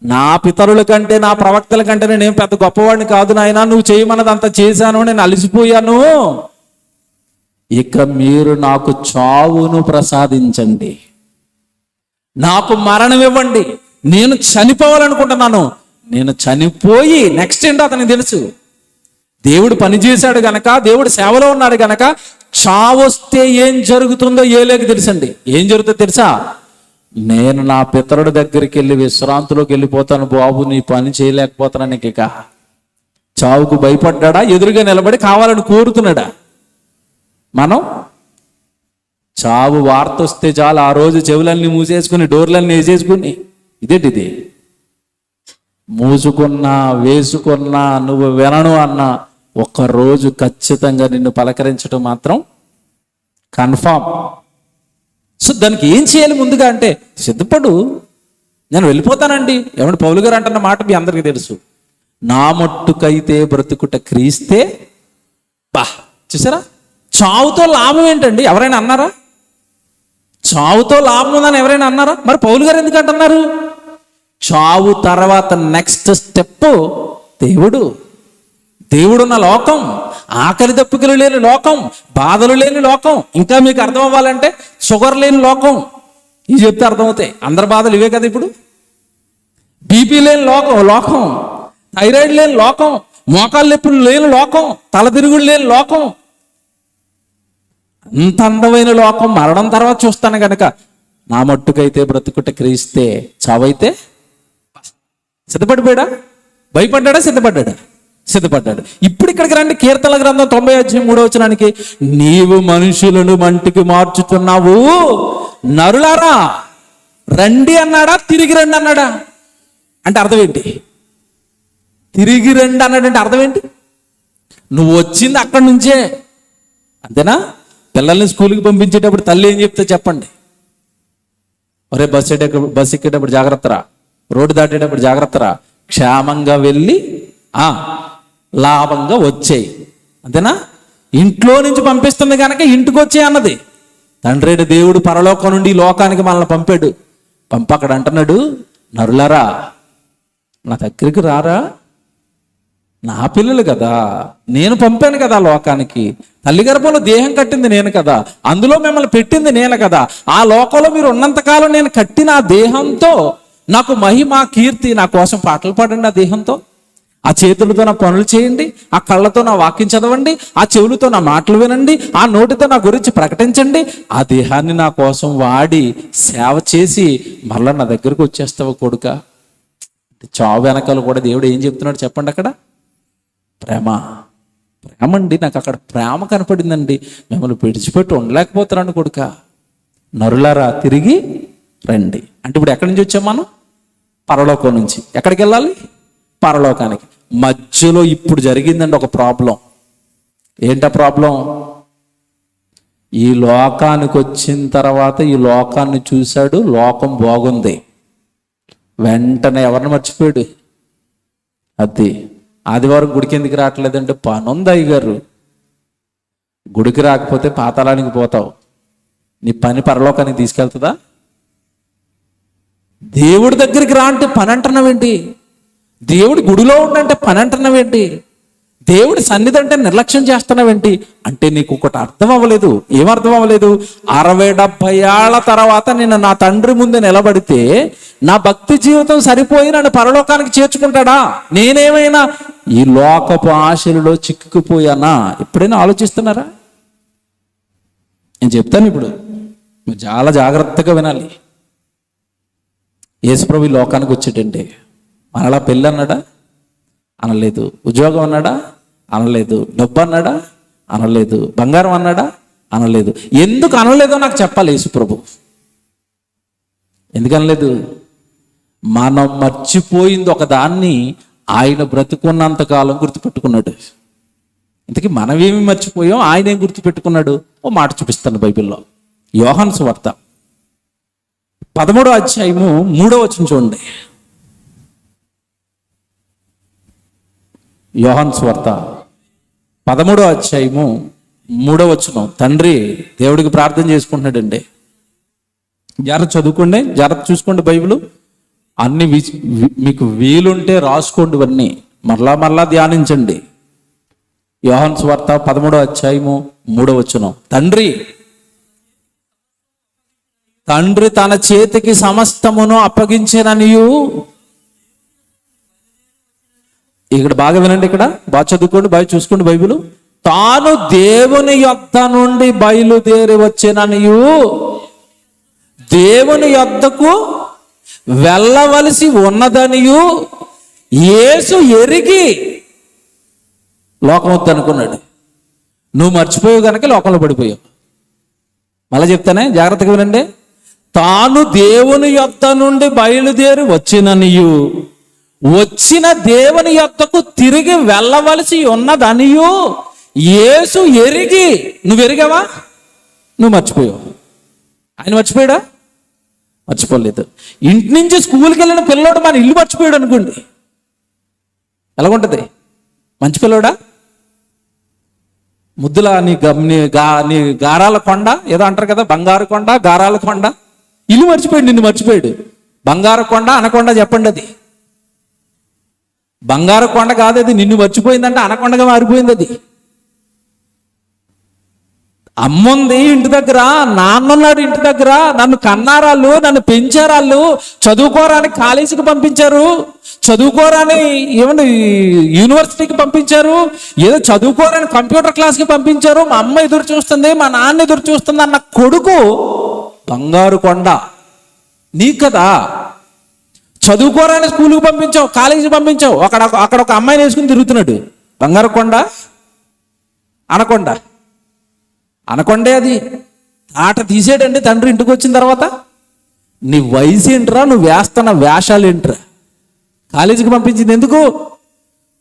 నా పితరుల కంటే నా ప్రవక్తల కంటే నేనేం పెద్ద గొప్పవాడిని కాదు నాయనా, నువ్వు చేయమన్నది అంత చేశాను, నేను అలసిపోయాను, ఇక మీరు నాకు చావును ప్రసాదించండి, నాకు మరణం ఇవ్వండి, నేను చనిపోవాలనుకుంటున్నాను. నేను చనిపోయి నెక్స్ట్ ఏంటో అతనికి తెలుసు. దేవుడు పనిచేశాడు గనక, దేవుడు సేవలో ఉన్నాడు గనక చావొస్తే ఏం జరుగుతుందో ఏలేకి తెలుసండి. ఏం జరుగుతుందో తెలుసా? నేను నా పితరుడి దగ్గరికి వెళ్ళి విశ్రాంతిలోకి వెళ్ళిపోతాను బాబు, నీ పని చేయలేకపోతాను. ఇక చావుకు భయపడ్డా, ఎదురుగా నిలబడి కావాలని కోరుతున్నాడా? మనం చావు వార్త వస్తే చాలు ఆ రోజు చెవులన్నీ మూసేసుకుని డోర్లన్నీ వేసేసుకుని ఇదేంటిది మూసుకున్నా వేసుకున్నా నువ్వు వినను అన్నా ఒక్కరోజు ఖచ్చితంగా నిన్ను పలకరించడం మాత్రం కన్ఫామ్. సో దానికి ఏం చేయాలి ముందుగా అంటే, సిద్ధపడు, నేను వెళ్ళిపోతానండి. ఏమంటే పౌలు గారు అంటున్న మాట మీ అందరికీ తెలుసు, నా మట్టుకైతే బ్రతుకుట క్రీస్తే. చూసారా, చావుతో లాభం ఏంటండి? ఎవరైనా అన్నారా? చావుతో లాభం ఉందని ఎవరైనా అన్నారా? మరి పౌలు గారు ఎందుకు అంటున్నారు? చావు తర్వాత నెక్స్ట్ స్టెప్ దేవుడున్న లోకం, ఆకలి దప్పికలు లేని లోకం, బాధలు లేని లోకం. ఇంకా మీకు అర్థం అవ్వాలంటే షుగర్ లేని లోకం. ఇవి చెప్తే అర్థమవుతాయి. అందరి బాధలు ఇవే కదా ఇప్పుడు. బీపీ లేని లోకం, థైరాయిడ్ లేని లోకం, మోకాళ్ళ నొప్పులు లేని లోకం, తలతిరుగుడు లేని లోకం. అంత అందమైన లోకం మరణం తర్వాత చూస్తాను గనక నా మట్టుకైతే బ్రతుకుట క్రీస్తే, చావైతే. సిద్ధపడిపోయాడా? భయపడ్డా? సిద్ధపడ్డాడు. ఇప్పుడు ఇక్కడికి రండి, కీర్తనల గ్రంథం 90:3 నీవు మనుషులను మంటికి మార్చుతున్నావు, నరులారా రండి అన్నాడా, తిరిగి రండి అన్నాడా? అంటే అర్థం ఏంటి? తిరిగి రండి అన్నాడంటే అర్థం ఏంటి? నువ్వు వచ్చింది అక్కడి నుంచే, అంతేనా? పిల్లల్ని స్కూల్కి పంపించేటప్పుడు తల్లి ఏం చెప్తే చెప్పండి, ఒరే బస్ ఎక్కేటప్పుడు జాగ్రత్తరా, రోడ్డు దాటేటప్పుడు జాగ్రత్తరా, క్షేమంగా వెళ్ళి లాభంగా వచ్చేయి, అంతేనా? ఇంట్లో నుంచి పంపిస్తుంది కనుక ఇంటికి వచ్చే అన్నది. తండ్రి దేవుడు పరలోకం నుండి లోకానికి మనల్ని పంపాడు. అక్కడ అంటున్నాడు, నరులారా నా దగ్గరికి రారా, నా పిల్లలు కదా, నేను పంపాను కదా లోకానికి, తల్లి గర్భంలో దేహం కట్టింది నేను కదా, అందులో మిమ్మల్ని పెట్టింది నేను కదా, ఆ లోకంలో మీరు ఉన్నంతకాలం నేను కట్టిన ఆ దేహంతో నాకు మహిమ కీర్తి, నా కోసం పాటలు పాడండి, ఆ దేహంతో, ఆ చేతులతో నా పనులు చేయండి, ఆ కళ్ళతో నా వాక్యం చదవండి, ఆ చెవులతో నా మాటలు వినండి, ఆ నోటితో నా గురించి ప్రకటించండి. ఆ దేహాన్ని నా కోసం వాడి సేవ చేసి మళ్ళా నా దగ్గరకు వచ్చేస్తావు కొడుక. చావు వెనకాల కూడా దేవుడు ఏం చెప్తున్నాడు చెప్పండి? అక్కడ ప్రేమ అండి. నాకు అక్కడ ప్రేమ కనపడిందండి. మిమ్మల్ని విడిచిపెట్టి ఉండలేకపోతున్నాను కొడుక. నరులారా తిరిగి రండి అంటే ఇప్పుడు ఎక్కడి నుంచి వచ్చాం మనం? పరలోకం నుంచి. ఎక్కడికి వెళ్ళాలి? పరలోకానికి. మధ్యలో ఇప్పుడు జరిగిందండి ఒక ప్రాబ్లం. ఏంటా ప్రాబ్లం? ఈ లోకానికి వచ్చిన తర్వాత ఈ లోకాన్ని చూశాడు, లోకం బాగుంది, వెంటనే ఎవరిని మర్చిపోయాడు? అది ఆదివారం గుడికి ఎందుకు రావట్లేదంటే పనుంది అయ్యగారు. గుడికి రాకపోతే పాతాళానికి పోతావు. నీ పని పరలోకానికి తీసుకెళ్తుందా? దేవుడి దగ్గరికి రా అంటే పని అంటున్నావేంటి? దేవుడి గుడిలో ఉండంటే పని అంటున్నావేంటి? దేవుడి సన్నిధి అంటే నిర్లక్ష్యం చేస్తున్నావేంటి? అంటే నీకు ఒకటి అర్థం అవ్వలేదు. ఏమర్థం అవ్వలేదు? 60-70 ఏళ్ల తర్వాత నేను నా తండ్రి ముందు నిలబడితే నా భక్తి జీవితం సరిపోయి నన్ను పరలోకానికి చేర్చుకుంటాడా? నేనేమైనా ఈ లోకపు ఆశలలో చిక్కుకుపోయానా? ఎప్పుడైనా ఆలోచిస్తున్నారా? నేను చెప్తాను ఇప్పుడు, మీరు చాలా జాగ్రత్తగా వినాలి. యేసుప్రభు ఈ లోకానికి వచ్చేటంటే మనలా పెళ్ళి అన్నాడా? అనలేదు. ఉద్యోగం అన్నాడా? అనలేదు. డబ్బు అన్నాడా? అనలేదు. బంగారం అన్నాడా? అనలేదు. ఎందుకు అనలేదో నాకు చెప్పాలి యేసుప్రభు. ఎందుకు అనలేదు? మనం మర్చిపోయింది ఒక దాన్ని ఆయన బ్రతుకున్నంతకాలం గుర్తుపెట్టుకున్నాడు. ఇంతకీ మనమేమి మర్చిపోయాం, ఆయన ఏం గుర్తుపెట్టుకున్నాడు? ఓ మాట చూపిస్తాను బైబిల్లో. యోహాను సువార్త 13వ అధ్యాయము 3వ వచనం చూడండి. యోహాను సువార్త 13వ అధ్యాయము 3వ వచనం. తండ్రి దేవుడికి ప్రార్థన చేసుకుంటున్నాడండి. జాగ్రత్త చదువుకోండి, జాగ్రత్త చూసుకోండి బైబిల్. అన్ని మీకు వీలుంటే రాసుకోండి, ఇవన్నీ మరలా ధ్యానించండి. యోహాను సువార్త 13వ అధ్యాయము 3వ వచనం. తండ్రి తన చేతికి సమస్తమును అప్పగించేననియు. ఇక్కడ బాగా వినండి, ఇక్కడ బాగా చదువుకోండి, బాగా చూసుకోండి బైబిల్. తాను దేవుని యొద్ద నుండి బయలుదేరి వచ్చేననియు, దేవుని యొద్దకు వెళ్ళవలసి ఉన్నదనియు యేసు ఎరిగి లోకం వద్దనుకున్నాడు. నువ్వు మర్చిపోయావు కనుక లోకంలో పడిపోయావు. మళ్ళీ చెప్తానే, జాగ్రత్తగా వినండి. తాను దేవుని యొద్ద నుండి బయలుదేరి వచ్చిననియు, వచ్చిన దేవుని యొద్దకు తిరిగి వెళ్ళవలసి ఉన్నదనియు యేసు ఎరిగి. నువ్వు ఎరిగావా? నువ్వు మర్చిపోయావు. ఆయన మర్చిపోయాడా? మర్చిపోలేదు. ఇంటి నుంచి స్కూల్కి వెళ్ళిన పిల్లోడు మన ఇల్లు మర్చిపోయాడు అనుకోండి, ఎలాగుంటుంది? మంచి పిల్లోడా? ముద్దుల నీ గారాల కొండ ఏదో అంటారు కదా, బంగారు కొండ, గారాల కొండ. ఇల్లు మర్చిపోయాడు, నిన్ను మర్చిపోయాడు. బంగారు కొండ అనకొండ చెప్పండి. అది బంగారు కొండ కాదు, అది నిన్ను మర్చిపోయిందంటే అనకొండగా మారిపోయింది. అది అమ్ముంది ఇంటి దగ్గర, నాన్నున్నాడు ఇంటి దగ్గర, నన్ను కన్నారాళ్ళు, నన్ను పెంచారాళ్ళు, చదువుకోరాని కాలేజీకి పంపించారు, చదువుకోరాని ఏమంటే యూనివర్సిటీకి పంపించారు, ఏదో చదువుకోరాని కంప్యూటర్ క్లాస్కి పంపించారు. మా అమ్మ ఎదురు చూస్తుంది, మా నాన్న ఎదురు చూస్తుంది అన్న కొడుకు బంగారు కొండ నీకు కదా. చదువుకోరాని స్కూల్కి పంపించావు, కాలేజీకి పంపించావు, అక్కడ ఒక అమ్మాయిని వేసుకుని తిరుగుతున్నాడు. బంగారు కొండ అనకొండ? అనకొండే అది. ఆట తీసేయడండి తండ్రి ఇంటికి వచ్చిన తర్వాత. నీ వయసు ఏంట్రా, నువ్వు వేస్తున్న వేషాలు ఏంట్రా? కాలేజీకి పంపించింది ఎందుకు?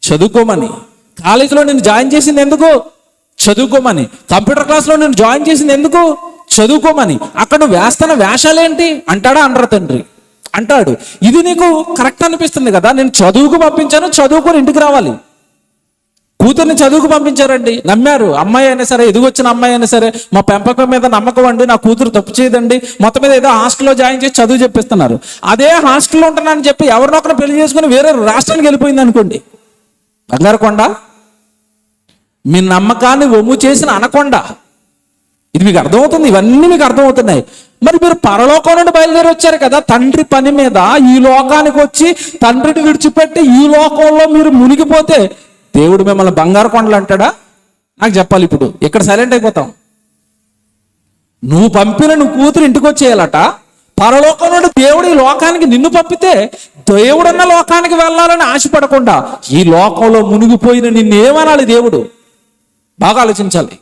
చదువుకోమని. కాలేజీలో నేను జాయిన్ చేసింది ఎందుకు? చదువుకోమని. కంప్యూటర్ క్లాస్లో నేను జాయిన్ చేసింది ఎందుకు? చదువుకోమని. అక్కడ నువ్వు వేస్తున్న వేషాలేంటి అంటాడా? అనరా తండ్రి? అంటాడు. ఇది నీకు కరెక్ట్ అనిపిస్తుంది కదా, నేను చదువుకు పంపించాను, చదువుకొని ఇంటికి రావాలి. కూతుర్ని చదువుకు పంపించారండి, నమ్మారు. అమ్మాయి అయినా సరే, ఎదుగొచ్చిన అమ్మాయి అయినా సరే, మా పెంపకం మీద నమ్మకం అండి, నా కూతురు తప్పు చేయదండి, మొత్తం మీద ఏదో హాస్టల్లో జాయిన్ చేసి చదువు చెప్పిస్తున్నారు. అదే హాస్టల్లో ఉంటున్నానని చెప్పి ఎవరినొకరు పెళ్లి చేసుకుని వేరే రాష్ట్రానికి వెళ్ళిపోయింది అనుకోండి, బంగారు కొండ? మీ నమ్మకాన్ని ఒమ్ము చేసిన అనకొండ. ఇది మీకు అర్థమవుతుంది, ఇవన్నీ మీకు అర్థమవుతున్నాయి. మరి మీరు పరలోకం నుండి బయలుదేరి వచ్చారు కదా తండ్రి పని మీద. ఈ లోకానికి వచ్చి తండ్రిని విడిచిపెట్టి ఈ లోకంలో మీరు మునిగిపోతే దేవుడు మిమ్మల్ని బంగారు కొండలు అంటాడా? నాకు చెప్పాలి. ఇప్పుడు ఇక్కడ సైలెంట్ అయిపోతాం. నువ్వు పంపిన నువ్వు కూతురు ఇంటికి వచ్చేయాలట. పరలోకం నుండి దేవుడు ఈ లోకానికి నిన్ను పంపితే దేవుడన్న లోకానికి వెళ్ళాలని ఆశపడకుండా ఈ లోకంలో మునిగిపోయిన నిన్నేమనాలి దేవుడు? బాగా ఆలోచించాలి.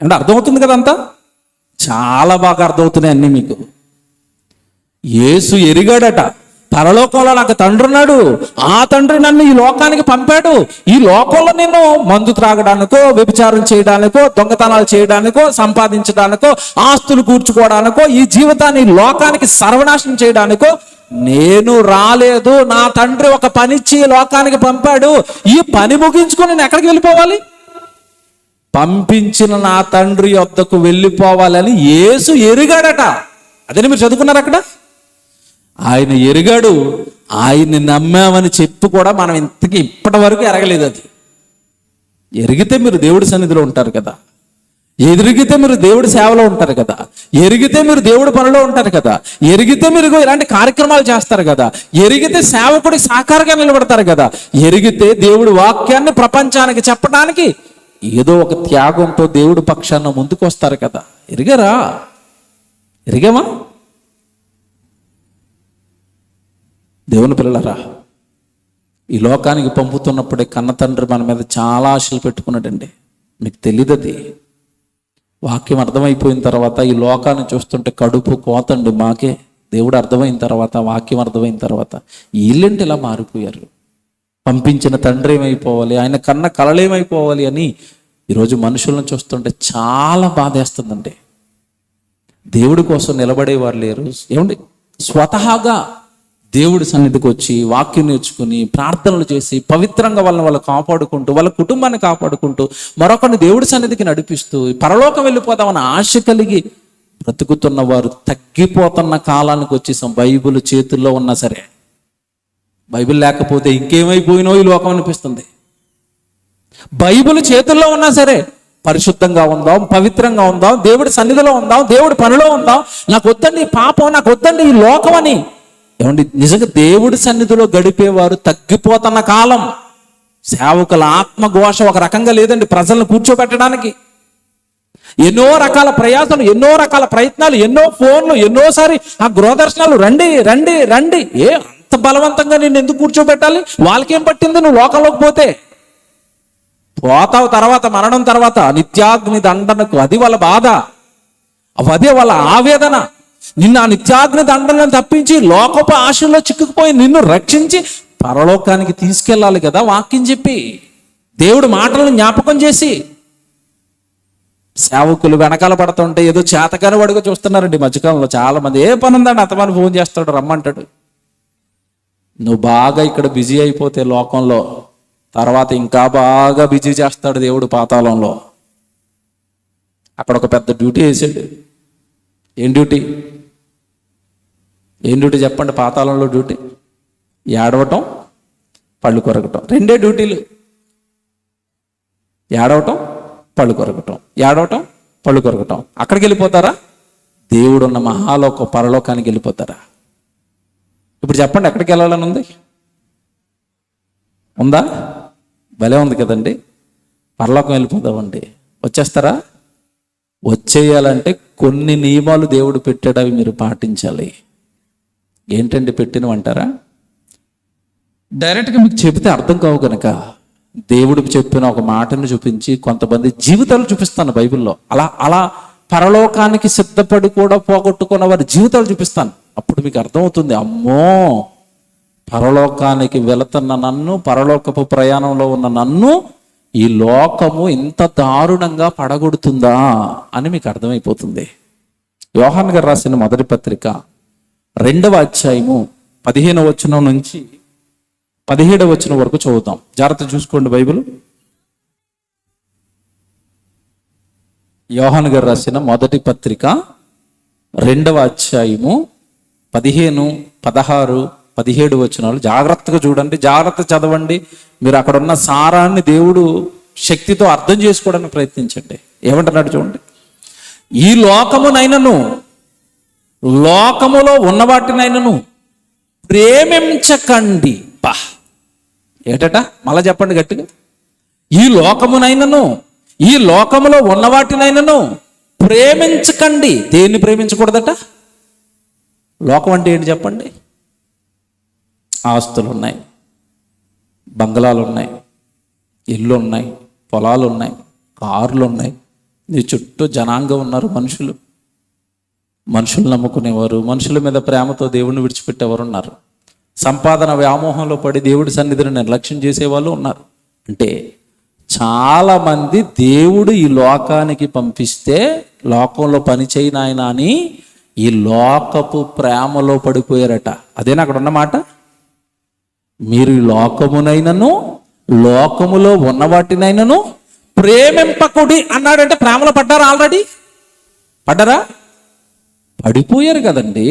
అంటే అర్థమవుతుంది కదా, అంతా చాలా బాగా అర్థమవుతున్నాయి అన్నీ మీకు. యేసు ఎరిగాడట, పరలోకంలో నాకు తండ్రి ఉన్నాడు, ఆ తండ్రి నన్ను ఈ లోకానికి పంపాడు. ఈ లోకంలో నేను మందు త్రాగడానికో, వ్యభిచారం చేయడానికో, దొంగతనాలు చేయడానికో, సంపాదించడానికో, ఆస్తులు కూర్చుకోవడానికో, ఈ జీవితాన్ని లోకానికి సర్వనాశనం చేయడానికో నేను రాలేదు. నా తండ్రి ఒక పనిచ్చి లోకానికి పంపాడు. ఈ పని ముగించుకొని నేను ఎక్కడికి వెళ్ళిపోవాలి? పంపించిన నా తండ్రి యొద్దకు వెళ్ళిపోవాలని యేసు ఎరిగాడట. అదే మీరు చదువుకున్నారు అక్కడ. ఆయన ఎరిగాడు. ఆయన్ని నమ్మామని చెప్పి కూడా మనం ఇంతకీ ఇప్పటి వరకు ఎరగలేదు. అది ఎరిగితే మీరు దేవుడి సన్నిధిలో ఉంటారు కదా, ఎరిగితే మీరు దేవుడి సేవలో ఉంటారు కదా, ఎరిగితే మీరు దేవుడి పనిలో ఉంటారు కదా, ఎరిగితే మీరు ఇలాంటి కార్యక్రమాలు చేస్తారు కదా, ఎరిగితే సేవకుడికి సాకారంగా నిలబడతారు కదా, ఎరిగితే దేవుడి వాక్యాన్ని ప్రపంచానికి చెప్పడానికి ఏదో ఒక త్యాగంతో దేవుడి పక్షాన ముందుకు వస్తారు కదా. ఎరిగారా? ఎరిగామా? దేవుని పిల్లలరా, ఈ లోకానికి పంపుతున్నప్పుడే కన్న తండ్రి మన మీద చాలా ఆశలు పెట్టుకున్నాడండి. మీకు తెలియదు. అది వాక్యం అర్థమైపోయిన తర్వాత ఈ లోకాన్ని చూస్తుంటే కడుపు కోతండి మాకే. దేవుడు అర్థమైన తర్వాత, వాక్యం అర్థమైన తర్వాత వీళ్ళంటే ఇలా మారిపోయారు. పంపించిన తండ్రి ఏమైపోవాలి, ఆయన కన్న కలలేమైపోవాలి అని ఈరోజు మనుషులను చూస్తుంటే చాలా బాధేస్తుందండి. దేవుడి కోసం నిలబడేవారు లేరు. ఏమండి, స్వతహాగా దేవుడి సన్నిధికి వచ్చి వాక్యం నేర్చుకుని ప్రార్థనలు చేసి పవిత్రంగా వాళ్ళు కాపాడుకుంటూ వాళ్ళ కుటుంబాన్ని కాపాడుకుంటూ మరొకరిని దేవుడి సన్నిధికి నడిపిస్తూ పరలోకం వెళ్ళిపోదామని ఆశ కలిగి బ్రతుకుతున్న వారు తగ్గిపోతున్న కాలానికి వచ్చేసాం. బైబిల్ చేతుల్లో ఉన్నా సరే, బైబిల్ లేకపోతే ఇంకేమైపోయినో ఈ లోకం అనిపిస్తుంది. బైబిల్ చేతుల్లో ఉన్నా సరే పరిశుద్ధంగా ఉందాం, పవిత్రంగా ఉందాం, దేవుడి సన్నిధిలో ఉందాం, దేవుడి పనిలో ఉందాం. నాకు వద్దండి పాపం, నాకు వద్దండి ఈ లోకం అని. ఏమండి, నిజంగా దేవుడి సన్నిధిలో గడిపేవారు తగ్గిపోతున్న కాలం. సేవకుల ఆత్మఘోష ఒక రకంగా లేదండి. ప్రజలను కూర్చోబెట్టడానికి ఎన్నో రకాల ప్రయాసాలు, ఎన్నో రకాల ప్రయత్నాలు, ఎన్నో ఫోన్లు, ఎన్నోసారి ఆ గృహదర్శనాలు, రండి రండి రండి. అంత బలవంతంగా నేను ఎందుకు కూర్చోబెట్టాలి? వాళ్ళకేం పట్టింది నువ్వు లోకంలోకి పోతావు తర్వాత, మరణం తర్వాత నిత్యాగ్ని దండనకు. అది వాళ్ళ బాధ, అదే వాళ్ళ ఆవేదన. నిన్ను ఆ నిత్యాగ్ని దండలను తప్పించి లోకపు ఆశల్లో చిక్కుకుపోయి నిన్ను రక్షించి పరలోకానికి తీసుకెళ్ళాలి కదా వాక్యం చెప్పి, దేవుడు మాటలను జ్ఞాపకం చేసి. సేవకులు వెనకాల పడుతుంటే ఏదో చేతకాని వాడుగా చూస్తున్నారండి మధ్యకాలంలో చాలా మంది. ఏ పని ఉందండి, అతమని ఫోన్ చేస్తాడు, రమ్మంటాడు. నువ్వు బాగా ఇక్కడ బిజీ అయిపోతే లోకంలో, తర్వాత ఇంకా బాగా బిజీ చేస్తాడు దేవుడు పాతాళంలో. అక్కడ ఒక పెద్ద డ్యూటీ వేసాడు. ఏం డ్యూటీ చెప్పండి? పాతాళంలో డ్యూటీ ఏడవటం, పళ్ళు కొరకటం. రెండే డ్యూటీలు. ఏడవటం, పళ్ళు కొరకటం, ఏడవటం, పళ్ళు కొరకటం. అక్కడికి వెళ్ళిపోతారా? దేవుడున్న మహాలోక పరలోకానికి వెళ్ళిపోతారా? ఇప్పుడు చెప్పండి, ఎక్కడికి వెళ్ళాలని ఉంది? ఉందా? భలే ఉంది కదండి. పరలోకం వెళ్ళిపోదామండి. వచ్చేస్తారా? వచ్చేయాలంటే కొన్ని నియమాలు దేవుడు పెట్టాడు, అవి మీరు పాటించాలి. ఏంటండి పెట్టినవంటారా? డైరెక్ట్గా మీకు చెబితే అర్థం కావు కనుక దేవుడు చెప్పిన ఒక మాటను చూపించి కొంతమంది జీవితాలు చూపిస్తాను బైబిల్లో. అలా పరలోకానికి సిద్ధపడి కూడా పోగొట్టుకున్న వారి జీవితాలు చూపిస్తాను. అప్పుడు మీకు అర్థమవుతుంది, అమ్మో, పరలోకానికి వెళుతున్న నన్ను, పరలోకపు ప్రయాణంలో ఉన్న నన్ను ఈ లోకము ఇంత దారుణంగా పడగొడుతుందా అని మీకు అర్థమైపోతుంది. యోహాను గారు రాసిన మొదటి పత్రిక 2వ అధ్యాయము 15వ వచనం నుంచి 17వ వచనం వరకు చదువుతాం. జాగ్రత్త చూసుకోండి బైబిల్. యోహాను గారు రాసిన మొదటి పత్రిక 2వ అధ్యాయము 15, 16, 17 వచనాలు జాగ్రత్తగా చూడండి, జాగ్రత్త చదవండి. మీరు అక్కడ ఉన్న సారాన్ని దేవుడు శక్తితో అర్థం చేసుకోవడానికి ప్రయత్నించండి. ఏమంటున్నాడు చూడండి. ఈ లోకమునైనను, లోకములో ఉన్న వాటినైనను ప్రేమించకండి. ఏటట మళ్ళా చెప్పండి గట్టిగా. ఈ లోకమునైనను, ఈ లోకములో ఉన్న వాటినైనను ప్రేమించకండి. దేన్ని ప్రేమించకూడదట? లోకం అంటే ఏంటి చెప్పండి? ఆస్తులు ఉన్నాయి, బంగ్లాలు ఉన్నాయి, ఇల్లు ఉన్నాయి, పొలాలు ఉన్నాయి, కార్లు ఉన్నాయి, నీ చుట్టూ జనాంగం ఉన్నారు. మనుషులు నమ్ముకునేవారు, మనుషుల మీద ప్రేమతో దేవుడిని విడిచిపెట్టేవారు ఉన్నారు. సంపాదన వ్యామోహంలో పడి దేవుడి సన్నిధిని నిర్లక్ష్యం చేసేవాళ్ళు ఉన్నారు. అంటే చాలామంది దేవుడు ఈ లోకానికి పంపిస్తే లోకంలో పని చేయనాయన అని ఈ లోకపు ప్రేమలో పడిపోయారట. అదేనా అక్కడ ఉన్నమాట? మీరు ఈ లోకమునైనను, లోకములో ఉన్న వాటినైనను ప్రేమింపకుడి అన్నాడంటే ప్రేమలో పడ్డారా? ఆల్రెడీ పడ్డారా? పడిపోయారు కదండి.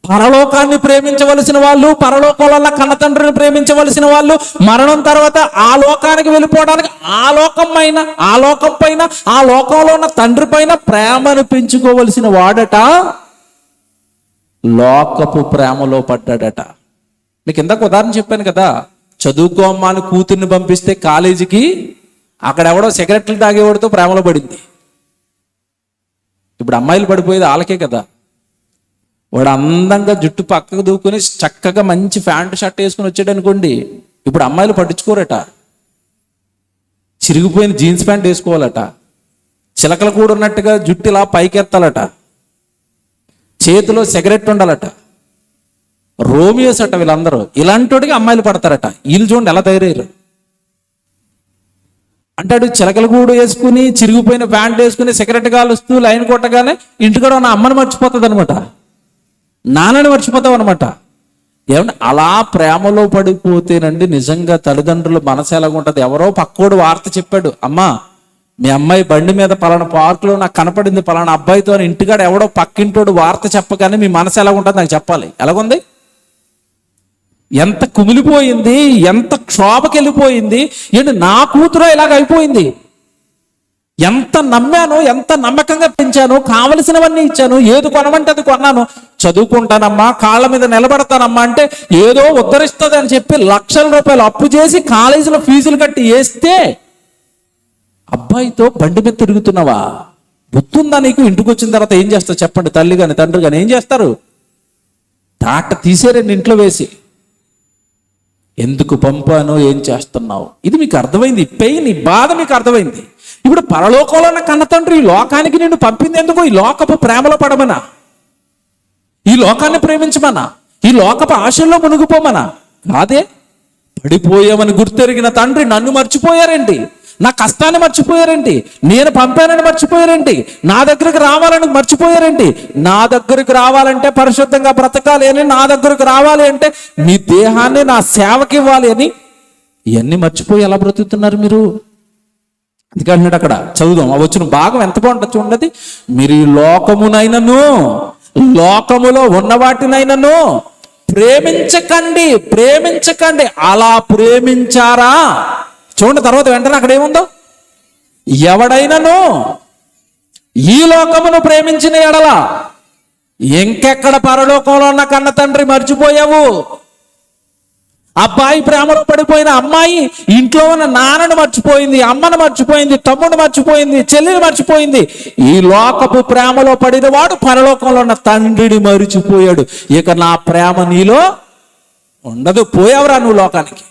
పరలోకాన్ని ప్రేమించవలసిన వాళ్ళు, పరలోకంలో కన్న తండ్రిని ప్రేమించవలసిన వాళ్ళు మరణం తర్వాత ఆ లోకానికి వెళ్ళిపోవడానికి ఆ లోకం పైన ఆ లోకంలో ఉన్న తండ్రి పైన ప్రేమను పెంచుకోవలసిన వాడట లోకపు ప్రేమలో పడ్డాడట. మీకు ఇందాక ఉదాహరణ చెప్పాను కదా, చదువుకోమ్మా అని కూతుర్ని పంపిస్తే కాలేజీకి అక్కడ ఎవడో సిగరెట్లు తాగేవాడితో ప్రేమలో పడింది. ఇప్పుడు అమ్మాయిలు పడిపోయేది వాళ్ళకే కదా. వాడు అందంగా జుట్టు పక్కకు దూకుని చక్కగా మంచి ప్యాంటు షర్ట్ వేసుకుని వచ్చాడు అనుకోండి, ఇప్పుడు అమ్మాయిలు పట్టించుకోరట. చిరిగిపోయిన జీన్స్ ప్యాంట్ వేసుకోవాలట, చిలకలు కూడా ఉన్నట్టుగా జుట్టు ఇలా పైకెత్తాలట, చేతిలో సిగరెట్ ఉండాలట. రోమియోస్ అట వీళ్ళందరూ. ఇలాంటి అమ్మాయిలు పడతారట. వీళ్ళు చూడండి ఎలా తయారయ్యారు. అంటాడు చిలకలు కూడా వేసుకుని చిరిగిపోయిన ప్యాంట్ వేసుకుని సిగరెట్ కాలుస్తూ లైన్ కొట్టగానే ఇంటికాడ ఉన్న అమ్మని మర్చిపోతుంది అనమాట, నాన్నని మర్చిపోతావు అనమాట. ఏమంటే అలా ప్రేమలో పడిపోతేనండి నిజంగా తల్లిదండ్రుల మనసు ఎలాగుంటుంది. ఎవరో పక్కోడు వార్త చెప్పాడు, అమ్మా మీ అమ్మాయి బండి మీద పలానా పార్కులో నాకు కనపడింది పలానా అబ్బాయితో అని ఇంటికాడ ఎవడో పక్కింటోడు వార్త చెప్పగానే మీ మనసు ఎలాగుంటుంది నాకు చెప్పాలి. ఎలాగుంది? ఎంత కుమిలిపోయింది, ఎంత క్షోభకి వెళ్ళిపోయింది. ఏంటి నా కూతురు ఇలాగ అయిపోయింది. ఎంత నమ్మాను, ఎంత నమ్మకంగా పెంచాను, కావలసినవన్నీ ఇచ్చాను, ఏది కొనమంటే అది కొన్నాను, చదువుకుంటానమ్మా కాళ్ళ మీద నిలబడతానమ్మా అంటే ఏదో ఉద్ధరిస్తుంది అని చెప్పి లక్షల రూపాయలు అప్పు చేసి కాలేజీలో ఫీజులు కట్టి వేస్తే అబ్బాయితో బండి మీద తిరుగుతున్నావా? గుర్తుందా నీకు? ఇంటికి వచ్చిన తర్వాత ఏం చేస్తావు చెప్పండి? తల్లి కానీ తండ్రి కానీ ఏం చేస్తారు? తాట తీసేరండి ఇంట్లో వేసి. ఎందుకు పంపానో ఏం చేస్తున్నావు? ఇది మీకు అర్థమైంది. పెయిన్, ఈ బాధ మీకు అర్థమైంది. ఇప్పుడు పరలోకంలో ఉన్న కన్న తండ్రి ఈ లోకానికి నిన్ను పంపింది ఎందుకు? ఈ లోకపు ప్రేమలో పడమనా? ఈ లోకాన్ని ప్రేమించమనా? ఈ లోకపు ఆశల్లో మునిగిపోమనా? కాదే. పడిపోయామని గుర్తెరిగిన తండ్రి నన్ను మర్చిపోయారండి, నా కష్టాన్ని మర్చిపోయారండి, నేను పంపానని మర్చిపోయారండి, నా దగ్గరికి రావాలని మర్చిపోయారండి. నా దగ్గరికి రావాలంటే పరిశుద్ధంగా బ్రతకాలి అని, నా దగ్గరకు రావాలి అంటే మీ దేహాన్ని నా సేవకి ఇవ్వాలి అని, ఇవన్నీ మర్చిపోయి ఎలా బ్రతుకుతున్నారు మీరు? అందుకే అంటున్నాడు అక్కడ, చదువుదాం ఆ వచ్చిన భాగం ఎంత బాగుంటుంది చూడండి. మీరు ఈ లోకమునైనను లోకములో ఉన్న వాటినైనను ప్రేమించకండి, ప్రేమించకండి. అలా ప్రేమించారా? చూడండి తర్వాత వెంటనే అక్కడ ఏముందో, ఎవడైనను ఈ లోకమును ప్రేమించిన ఎడల ఇంకెక్కడ పరలోకంలో ఉన్న కన్న తండ్రి మర్చిపోయావు. అబ్బాయి ప్రేమలో పడిపోయిన అమ్మాయి ఇంట్లో ఉన్న నాన్నను మర్చిపోయింది, అమ్మను మర్చిపోయింది, తమ్ముడు మర్చిపోయింది, చెల్లిని మర్చిపోయింది. ఈ లోకపు ప్రేమలో పడిన వాడు పరలోకంలో ఉన్న తండ్రిని మరిచిపోయాడు. ఇక నా ప్రేమ నీలో ఉండదు. పోయావురా నువ్వు లోకానికి,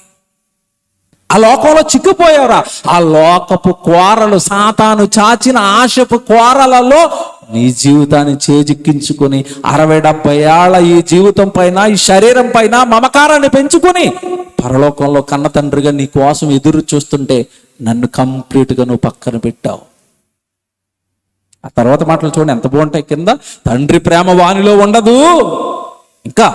ఆ లోకంలో చిక్కుపోయావురా. ఆ లోకపు కోరలు, సాతాను చాచిన ఆశపు కోరలలో నీ జీవితాన్ని చేజిక్కించుకొని 60-70 ఏళ్ల ఈ జీవితం పైన, ఈ శరీరం పైన మమకారాన్ని పెంచుకొని పరలోకంలో కన్న తండ్రిగా నీ కోసం ఎదురు చూస్తుంటే నన్ను కంప్లీట్గా నువ్వు పక్కన పెట్టావు. ఆ తర్వాత మాటలు చూడండి ఎంత బాగుంటాయి. కింద తండ్రి ప్రేమ వానిలో ఉండదు. ఇంకా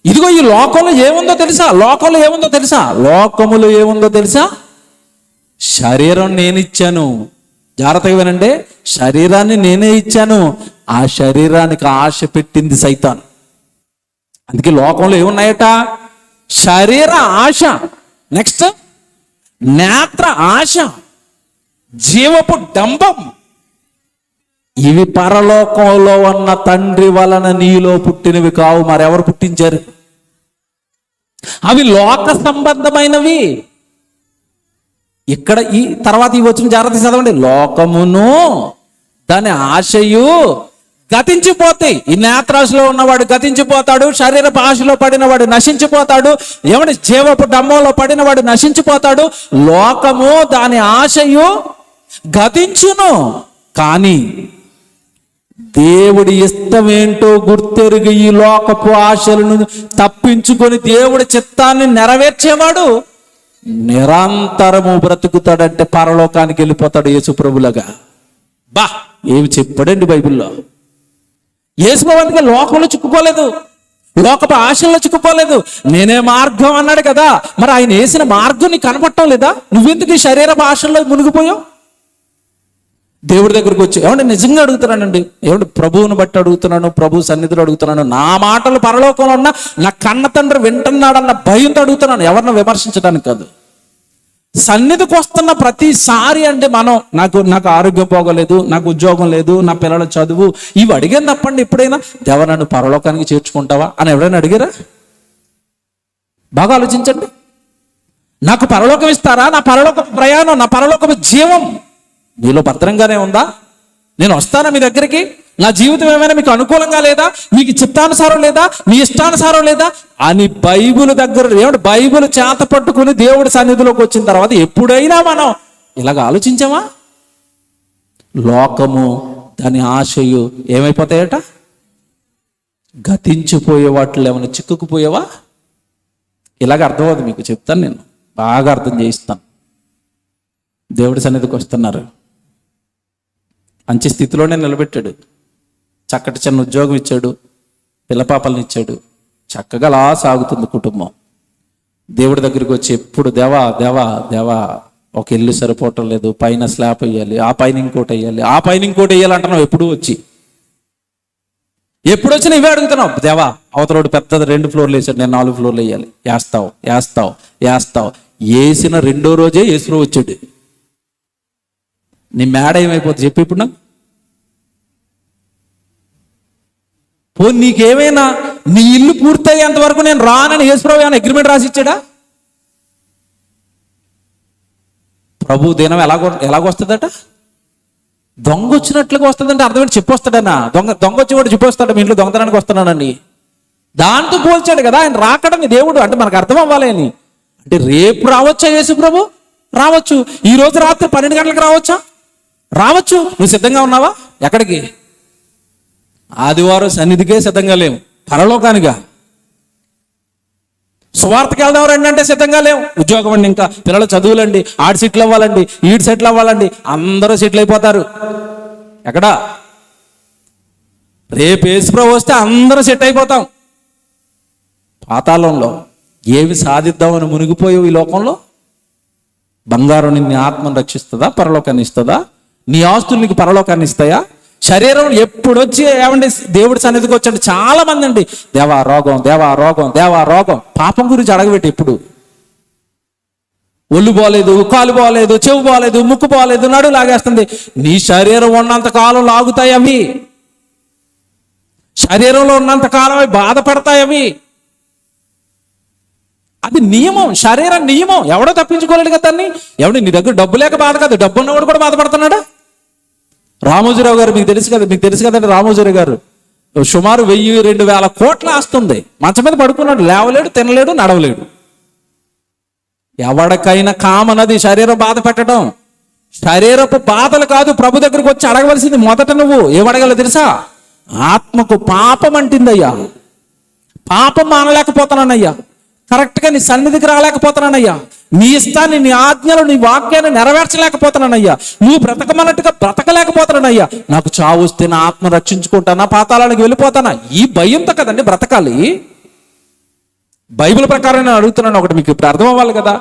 ఇదిగో ఈ లోకంలో ఏముందో తెలుసా? లోకంలో ఏముందో తెలుసా? లోకములో ఏముందో తెలుసా? శరీరం నేను ఇచ్చాను. జాగ్రత్తగా వినండి, శరీరాన్ని నేనే ఇచ్చాను. ఆ శరీరానికి ఆశ పెట్టింది సైతాన్. అందుకే లోకంలో ఏమున్నాయట? శరీర ఆశ, నెక్స్ట్ నేత్ర ఆశ, జీవపు డంబం. ఇవి పరలోకంలో ఉన్న తండ్రి వలన నీలో పుట్టినవి కావు, మరెవరు పుట్టించారు? అవి లోక సంబంధమైనవి. ఇక్కడ ఈ తర్వాత ఈ వచ్చిన జాగ్రత్త చదవండి. లోకమును దాని ఆశయు గతించిపోతాయి. ఈ నేత్రాశలో ఉన్నవాడు గతించిపోతాడు, శరీరపు ఆశలో పడినవాడు నశించిపోతాడు, ఏమంటే జీవపు డమ్మంలో పడినవాడు నశించిపోతాడు. లోకము దాని ఆశయు గతించును, కానీ దేవుడి ఇష్టమేంటో గుర్తెరిగి ఈ లోకపు ఆశలను తప్పించుకొని దేవుడి చిత్తాన్ని నెరవేర్చేవాడు నిరంతరము బ్రతుకుతాడంటే పరలోకానికి వెళ్ళిపోతాడు యేసుప్రభులాగా. బా ఏమి చెప్పాడండి బైబిల్లో. యేసుప్రభుగా లోకంలో చిక్కుకోలేదు, లోకపు ఆశల్లో చిక్కుకోలేదు. నేనే మార్గం అన్నాడు కదా, మరి ఆయన వేసిన మార్గం నీకు కనపడటం లేదా? నువ్వెందుకు ఈ శరీరపు ఆశల్లో మునిగిపోయావు? దేవుడి దగ్గరకు వచ్చి ఏమంటే నిజంగా అడుగుతున్నానండి, ఏమంటే ప్రభువుని బట్టి అడుగుతున్నాను, ప్రభు సన్నిధిలో అడుగుతున్నాను, నా మాటలు పరలోకంలో ఉన్న నా కన్న తండ్రి వింటున్నాడన్న భయంతో అడుగుతున్నాను, ఎవరిని విమర్శించడానికి కాదు. సన్నిధికి వస్తున్న ప్రతిసారి అంటే మనం నాకు ఆరోగ్యం పోగలేదు, నాకు ఉద్యోగం లేదు, నా పిల్లల చదువు ఇవి అడిగాను తప్పండి. ఎప్పుడైనా దేవా నన్ను పరలోకానికి చేర్చుకుంటావా అని ఎవరైనా అడిగారా? బాగా ఆలోచించండి. నాకు పరలోకం ఇస్తారా? నా పరలోకపు ప్రయాణం, నా పరలోకపు జీవం మీలో భద్రంగానే ఉందా? నేను వస్తానా మీ దగ్గరికి? నా జీవితం ఏమైనా మీకు అనుకూలంగా లేదా? మీకు చిత్తానుసారం లేదా? మీ ఇష్టానుసారం లేదా అని బైబిల్ దగ్గర ఏమంటే బైబిల్ చేత పట్టుకుని దేవుడి సన్నిధిలోకి వచ్చిన తర్వాత ఎప్పుడైనా మనం ఇలాగ ఆలోచించామా? లోకము దాని ఆశయు ఏమైపోతాయట? గతించిపోయే వాటిలో ఏమైనా చిక్కుకుపోయేవా? ఇలాగ అర్థమవుతుంది మీకు, చెప్తాను నేను, బాగా అర్థం చేయిస్తాను. దేవుడి సన్నిధికి వస్తున్నారు, మంచి స్థితిలోనే నిలబెట్టాడు, చక్కటి చిన్న ఉద్యోగం ఇచ్చాడు, పిల్లపాపల్ని ఇచ్చాడు, చక్కగా అలా సాగుతుంది కుటుంబం. దేవుడి దగ్గరికి వచ్చి ఎప్పుడు దేవా దేవా దేవా, ఒక ఇల్లు సరిపోవటం లేదు, పైన స్లాబ్ వేయాలి, ఆ పైన ఇంకోటి వేయాలి, ఆ పైన ఇంకోటి వేయాలి అంటున్నావు. ఎప్పుడు వచ్చినా ఇవే అడుగుతున్నావు. దేవా అవతలోడు పెద్దది 2 ఫ్లోర్లు వేసాడు, నేను 4 ఫ్లోర్లు వేయాలి. వేస్తావు వేసిన 2వ రోజే యేసుప్రభు వచ్చాడు. నీ మేడ ఏమైపోతుంది చెప్పి ఇప్పుడు నాకు. నీకేమైనా నీ ఇల్లు పూర్తయ్యేంత వరకు నేను రానని యేసుప్రభు ఏమైనా అగ్రిమెంట్ రాసి ఇచ్చాడా? ప్రభు దినం ఎలాగొస్తుందట? దొంగ వచ్చినట్లుగా వస్తుందంటే అర్థమేంటి? చెప్పొస్తాడన్నా. దొంగ వచ్చి కూడా చెప్పొస్తాడు మీ ఇంట్లో దొంగతనానికి వస్తున్నానని. దాంతో పోల్చాడు కదా ఆయన రాకడని దేవుడు. అంటే మనకు అర్థం అవ్వాలి అని. అంటే రేపు రావచ్చా యేసు ప్రభు? రావచ్చు. ఈ రోజు రాత్రి 12 గంటలకు రావచ్చా? రావచ్చు. నువ్వు సిద్ధంగా ఉన్నావా? ఎక్కడికి? ఆదివారం సన్నిధికే సిద్ధంగా లేవు, పరలోకానిగా. సువార్తకి వెళ్దాం రండి అంటే సిద్ధంగా లేవు. ఉద్యోగం అండి, ఇంకా పిల్లల చదువులండి, ఆడి సీట్లు అవ్వాలండి, ఈడు సెటిల్ అవ్వాలండి, అందరూ సెటిల్ అయిపోతారు. ఎక్కడా? రేపు యేసుప్రభు వస్తే అందరూ సెట్ అయిపోతాం. పాతాళంలో ఏమి సాధిద్దామని మునిగిపోయావు ఈ లోకంలో? బంగారం నిన్ను ఆత్మను రక్షిస్తుందా? పరలోకాన్ని ఇస్తుందా? నీ ఆస్తులు నీకు పరలోకాన్ని ఇస్తాయా? శరీరం ఎప్పుడు వచ్చి ఏమండి దేవుడి సన్నిధికి వచ్చాడు చాలా మంది అండి, దేవా రోగం. పాపం గురించి అడగబెట్టి ఎప్పుడు ఒళ్ళు బాలేదు, కాలు బాలేదు, చెవు బాలేదు, ముక్కు బాలేదు, నడు లాగేస్తుంది. నీ శరీరం ఉన్నంత కాలం లాగుతాయి అవి. శరీరంలో ఉన్నంత కాలం అవి బాధపడతాయి అవి. అది నియమం, శరీర నియమం. ఎవడో తప్పించుకోలేడు కదా దాన్ని. ఎవడు నీ దగ్గర డబ్బు లేక బాధ కాదు, డబ్బు ఉన్నవాడు కూడా బాధపడుతున్నాడా? రామోజీరావు గారు మీకు తెలుసు కదండి. రామోజీరావు గారు సుమారు 1000-2000 కోట్ల ఆస్తుంది. మంచం మీద పడుకున్నాడు, లేవలేడు, తినలేడు, నడవలేడు. ఎవడికైనా కామనది శరీరం బాధ పెట్టడం. శరీరపు బాధలు కాదు ప్రభు దగ్గరకు వచ్చి అడగవలసింది. మొదట నువ్వు ఏమడగలో తెలుసా? ఆత్మకు పాపం అంటిందయ్యా, పాపం మానలేకపోతున్నానయ్యా, కరెక్ట్గా నీ సన్నిధికి రాలేకపోతున్నానయ్యా, నీ ఇష్టాన్ని, నీ ఆజ్ఞలు, నీ వాక్యాన్ని నెరవేర్చలేకపోతున్నానయ్యా, నువ్వు బ్రతకమన్నట్టుగా బ్రతకలేకపోతున్నానయ్యా, నాకు చావు వస్తే నా ఆత్మ రక్షించుకుంటానా, పాతాళానికి వెళ్ళిపోతానా? ఈ భయంతో కదండి బ్రతకాలి. బైబిల్ ప్రకారం నేను అడుగుతున్నాను ఒకటి, మీకు ఇప్పుడు అర్థం అవ్వాలి కదా.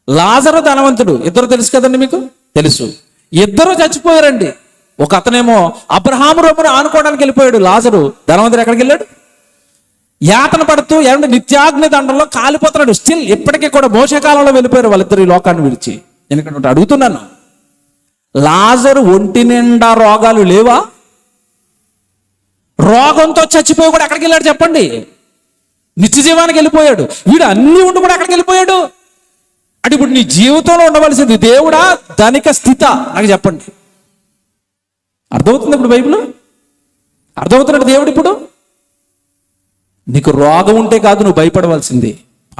లాజరు ధనవంతుడు, ఇద్దరు తెలుసు కదండి మీకు. తెలుసు. ఇద్దరు చచ్చిపోయారండి. ఒక అతనేమో అబ్రహాము రొమ్మును ఆనుకోవడానికి వెళ్ళిపోయాడు. లాజరు ధనవంతుడు ఎక్కడికి వెళ్ళాడు? యాతన పడుతూ ఏమంటే నిత్యాగ్ని దండంలో కాలిపోతున్నాడు. స్టిల్ ఇప్పటికీ కూడా మోసకాలంలో వెళ్ళిపోయారు వాళ్ళిద్దరు ఈ లోకాన్ని విడిచి. ఎందుకంటే అడుగుతున్నాను, లాజరు ఒంటి నిండా రోగాలు లేవా? రోగంతో చచ్చిపోయి కూడా ఎక్కడికి వెళ్ళాడు చెప్పండి? నిత్య జీవానికి వెళ్ళిపోయాడు. వీడు అన్ని ఉండి కూడా ఎక్కడికి వెళ్ళిపోయాడు? అంటే ఇప్పుడు నీ జీవితంలో ఉండవలసింది దేవుడా, ధనిక స్థిత? నాకు చెప్పండి. అర్థమవుతుంది ఇప్పుడు బైబిల్? అర్థమవుతున్నాడు దేవుడు ఇప్పుడు? నీకు రోగం ఉంటే కాదు నువ్వు భయపడవలసింది,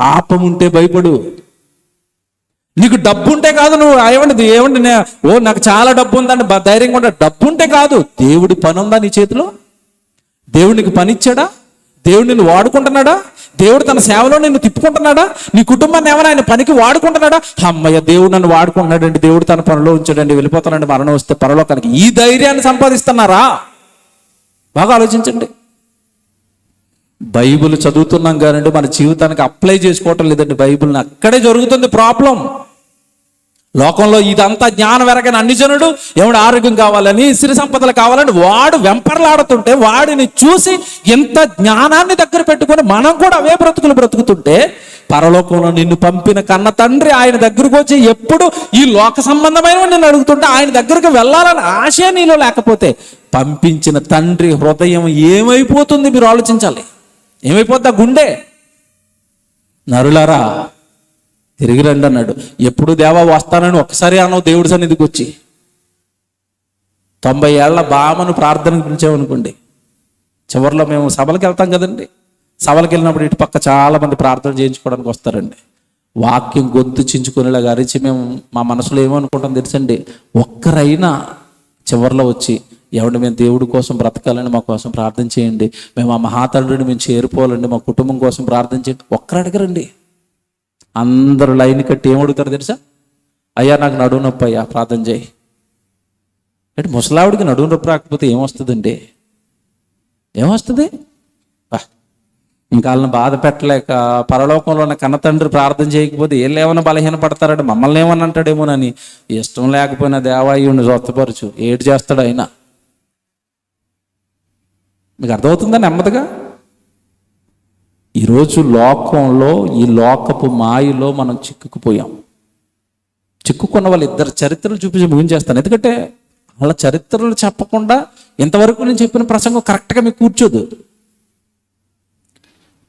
పాపం ఉంటే భయపడు. నీకు డబ్బు ఉంటే కాదు నువ్వు ఏమండి నాకు చాలా డబ్బు ఉందని ధైర్యంగా ఉంటే. డబ్బు ఉంటే కాదు, దేవుడి పని ఉందా నీ చేతిలో? దేవుడు నీకు పని ఇచ్చాడా? దేవుడు నిన్ను వాడుకుంటున్నాడా? దేవుడు తన సేవలో నిన్ను తిప్పుకుంటున్నాడా? నీ కుటుంబాన్ని ఏమైనా ఆయన పనికి వాడుకుంటున్నాడా? అమ్మయ్య దేవుడు నన్ను వాడుకుంటున్నాడండి, దేవుడు తన పనిలో ఉంచాడండి, వెళ్ళిపోతానండి మరణం వస్తే పరలోకానికి. ఈ ధైర్యాన్ని సంపాదిస్తున్నారా? బాగా ఆలోచించండి. బైబిల్ చదువుతున్నాం కానండి మన జీవితానికి అప్లై చేసుకోవటం లేదండి బైబిల్ని. అక్కడే జరుగుతుంది ప్రాబ్లం. లోకంలో ఇదంతా జ్ఞానం వెరగని అన్ని జనుడు ఎవడు ఆరోగ్యం కావాలని, సిరి సంపదలు కావాలని వాడు వెంపర్లాడుతుంటే, వాడిని చూసి ఎంత జ్ఞానాన్ని దగ్గర పెట్టుకొని మనం కూడా అవే బ్రతుకులు బ్రతుకుతుంటే, పరలోకంలో నిన్ను పంపిన కన్న తండ్రి ఆయన దగ్గరకు వచ్చి ఎప్పుడు ఈ లోక సంబంధమైన నిన్ను అడుగుతుంటే ఆయన దగ్గరకు వెళ్ళాలని ఆశ నీలో లేకపోతే, పంపించిన తండ్రి హృదయం ఏమైపోతుంది మీరు ఆలోచించాలి. ఏమైపోద్దా గుండె? నరులారా తిరిగి రండి అన్నాడు. ఎప్పుడు దేవా వస్తానని ఒక్కసారి అన్నావు దేవుడి సన్నిధికి వచ్చి. 90 ఏళ్ల బామను ప్రార్థనకు పిలిచామనుకోండి, చివరిలో మేము సభలకు వెళ్తాం కదండి. సభలకు వెళ్ళినప్పుడు ఇటు పక్క చాలా మంది ప్రార్థన చేయించుకోవడానికి వస్తారండి. వాక్యం గొంతు చించుకునేలాగా అరిచి మేము మా మనసులో ఏమనుకుంటాం తెలుసండి, ఒక్కరైనా చివరిలో వచ్చి ఎవడు మేము దేవుడి కోసం బ్రతకాలని మా కోసం ప్రార్థన చేయండి, మేము ఆ మహాతండ్రిని మేము చేరుకోవాలండి, మా కుటుంబం కోసం ప్రార్థన చేయండి. ఒక్కరు అడగరండి. అందరూ లైన్ కట్టి ఏమడుగుతారు తెలుసా? అయ్యా నాకు నడువు నొప్పి, అయ్యా ప్రార్థన చేయి. అంటే ముసలావిడికి నడువు నొప్పి రాకపోతే ఏమొస్తుందండి? ఏమొస్తుంది? ఇంకా వాళ్ళని బాధ పెట్టలేక పరలోకంలో ఉన్న కన్న తండ్రి ప్రార్థన చేయకపోతే వీళ్ళు ఏమైనా బలహీన పడతారట, మమ్మల్ని ఏమని అంటాడేమోనని ఇష్టం లేకపోయినా దేవాయుడిని స్వస్థపరచు ఏడు చేస్తాడు ఆయన. మీకు అర్థమవుతుందా నెమ్మదిగా? ఈరోజు లోకంలో ఈ లోకపు మాయలో మనం చిక్కుకుపోయాం. చిక్కుకున్న వాళ్ళు ఇద్దరు చరిత్రలు చూపించి ముగించేస్తాను, ఎందుకంటే వాళ్ళ చరిత్రలు చెప్పకుండా ఇంతవరకు నేను చెప్పిన ప్రసంగం కరెక్ట్గా మీకు కూర్చోదు.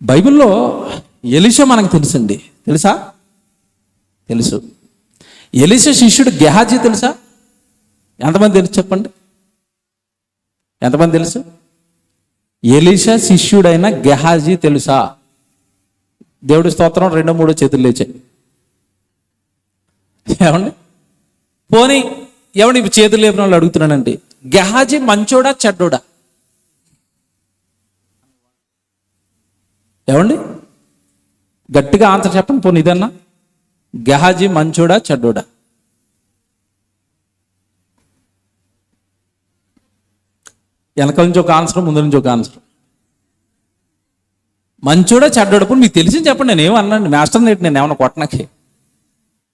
బైబిల్లో ఎలీషా మనకు తెలుసండి, తెలుసా? తెలుసు. ఎలీషా శిష్యుడు గెహాజీ తెలుసా? ఎంతమంది తెలుసు చెప్పండి? ఎంతమంది తెలుసు? ఎలీషా శిష్యుడైన గెహాజీ తెలుసా? దేవుడి స్తోత్రం, 2-3 చేతులు లేచాయి. ఏమండి? పోనీ ఏమండి ఇప్పుడు చేతులు లేపిన వాళ్ళు అడుగుతున్నానండి, గెహాజీ మంచోడా చెడ్డోడా? ఏమండి గట్టిగా ఆన్సర్ చెప్పండి. పోనీ ఇదన్నా, గెహాజీ మంచోడా చెడ్డోడా? వెనకాల నుంచి ఒక ఆన్సర్, ముందు నుంచి ఒక ఆన్సర్. మంచోడా చెడ్డోడా? పోనీ మీకు తెలిసింది చెప్పండి. నేను ఏమన్నాండి మాస్టర్ నేటి, నేను ఏమన్నా కొట్టనాకే?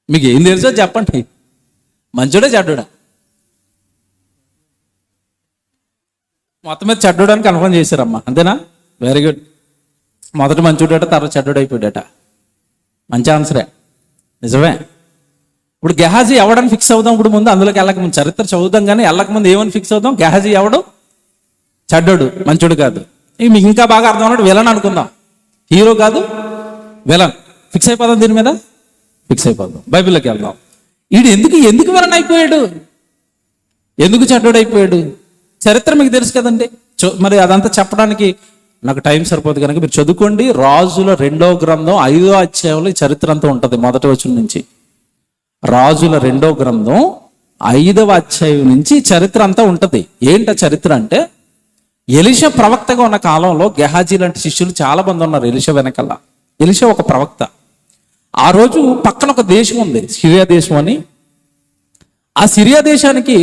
మీకు ఏం తెలుసో చెప్పండి. మంచోడా చెడ్డోడా? మొత్తం మీద చెడ్డోడని కన్ఫర్మ్ చేశారమ్మా, అంతేనా? Very good. మొదట మంచోడట, తర్వాత చెడ్డోడు అయిపోయాడట. మంచి ఆన్సరే, నిజమే. ఇప్పుడు గెహాజీ ఎవడని ఫిక్స్ అవుదాం. ఇప్పుడు ముందు అందులోకి వెళ్ళక ముందు చరిత్ర చదువుదాం, కానీ వెళ్ళక ముందు ఏమని ఫిక్స్ అవుదాం? గెహాజీ ఎవడు? చెడ్డోడు, మంచోడు కాదు. ఇక మీకు ఇంకా బాగా అర్థం అన్నట్టు విలన్ అనుకుందాం. హీరో కాదు, విలన్. ఫిక్స్ అయిపోదాం, దీని మీద ఫిక్స్ అయిపోదాం. బైబిల్లోకి వెళ్దాం. వీడు ఎందుకు విలన్ అయిపోయాడు? ఎందుకు చెడ్డోడు అయిపోయాడు? చరిత్ర మీకు తెలుసు కదండి. మరి అదంతా చెప్పడానికి నాకు టైం సరిపోదు కనుక మీరు చదువుకోండి. రాజుల 2వ గ్రంథం 5వ అధ్యాయంలో ఈ చరిత్ర అంతా ఉంటుంది, మొదటి వచనం నుంచి. రాజుల 2వ గ్రంథం 5వ అధ్యాయం నుంచి చరిత్ర అంతా ఉంటుంది. ఏంట చరిత్ర అంటే, ఎలీషా ప్రవక్తగా ఉన్న కాలంలో గెహాజీ లాంటి శిష్యులు చాలా మంది ఉన్నారు ఎలీషా వెనకాల. ఎలీషా ఒక ప్రవక్త. ఆ రోజు పక్కన ఒక దేశం ఉంది, సిరియా దేశం అని. ఆ సిరియా దేశానికి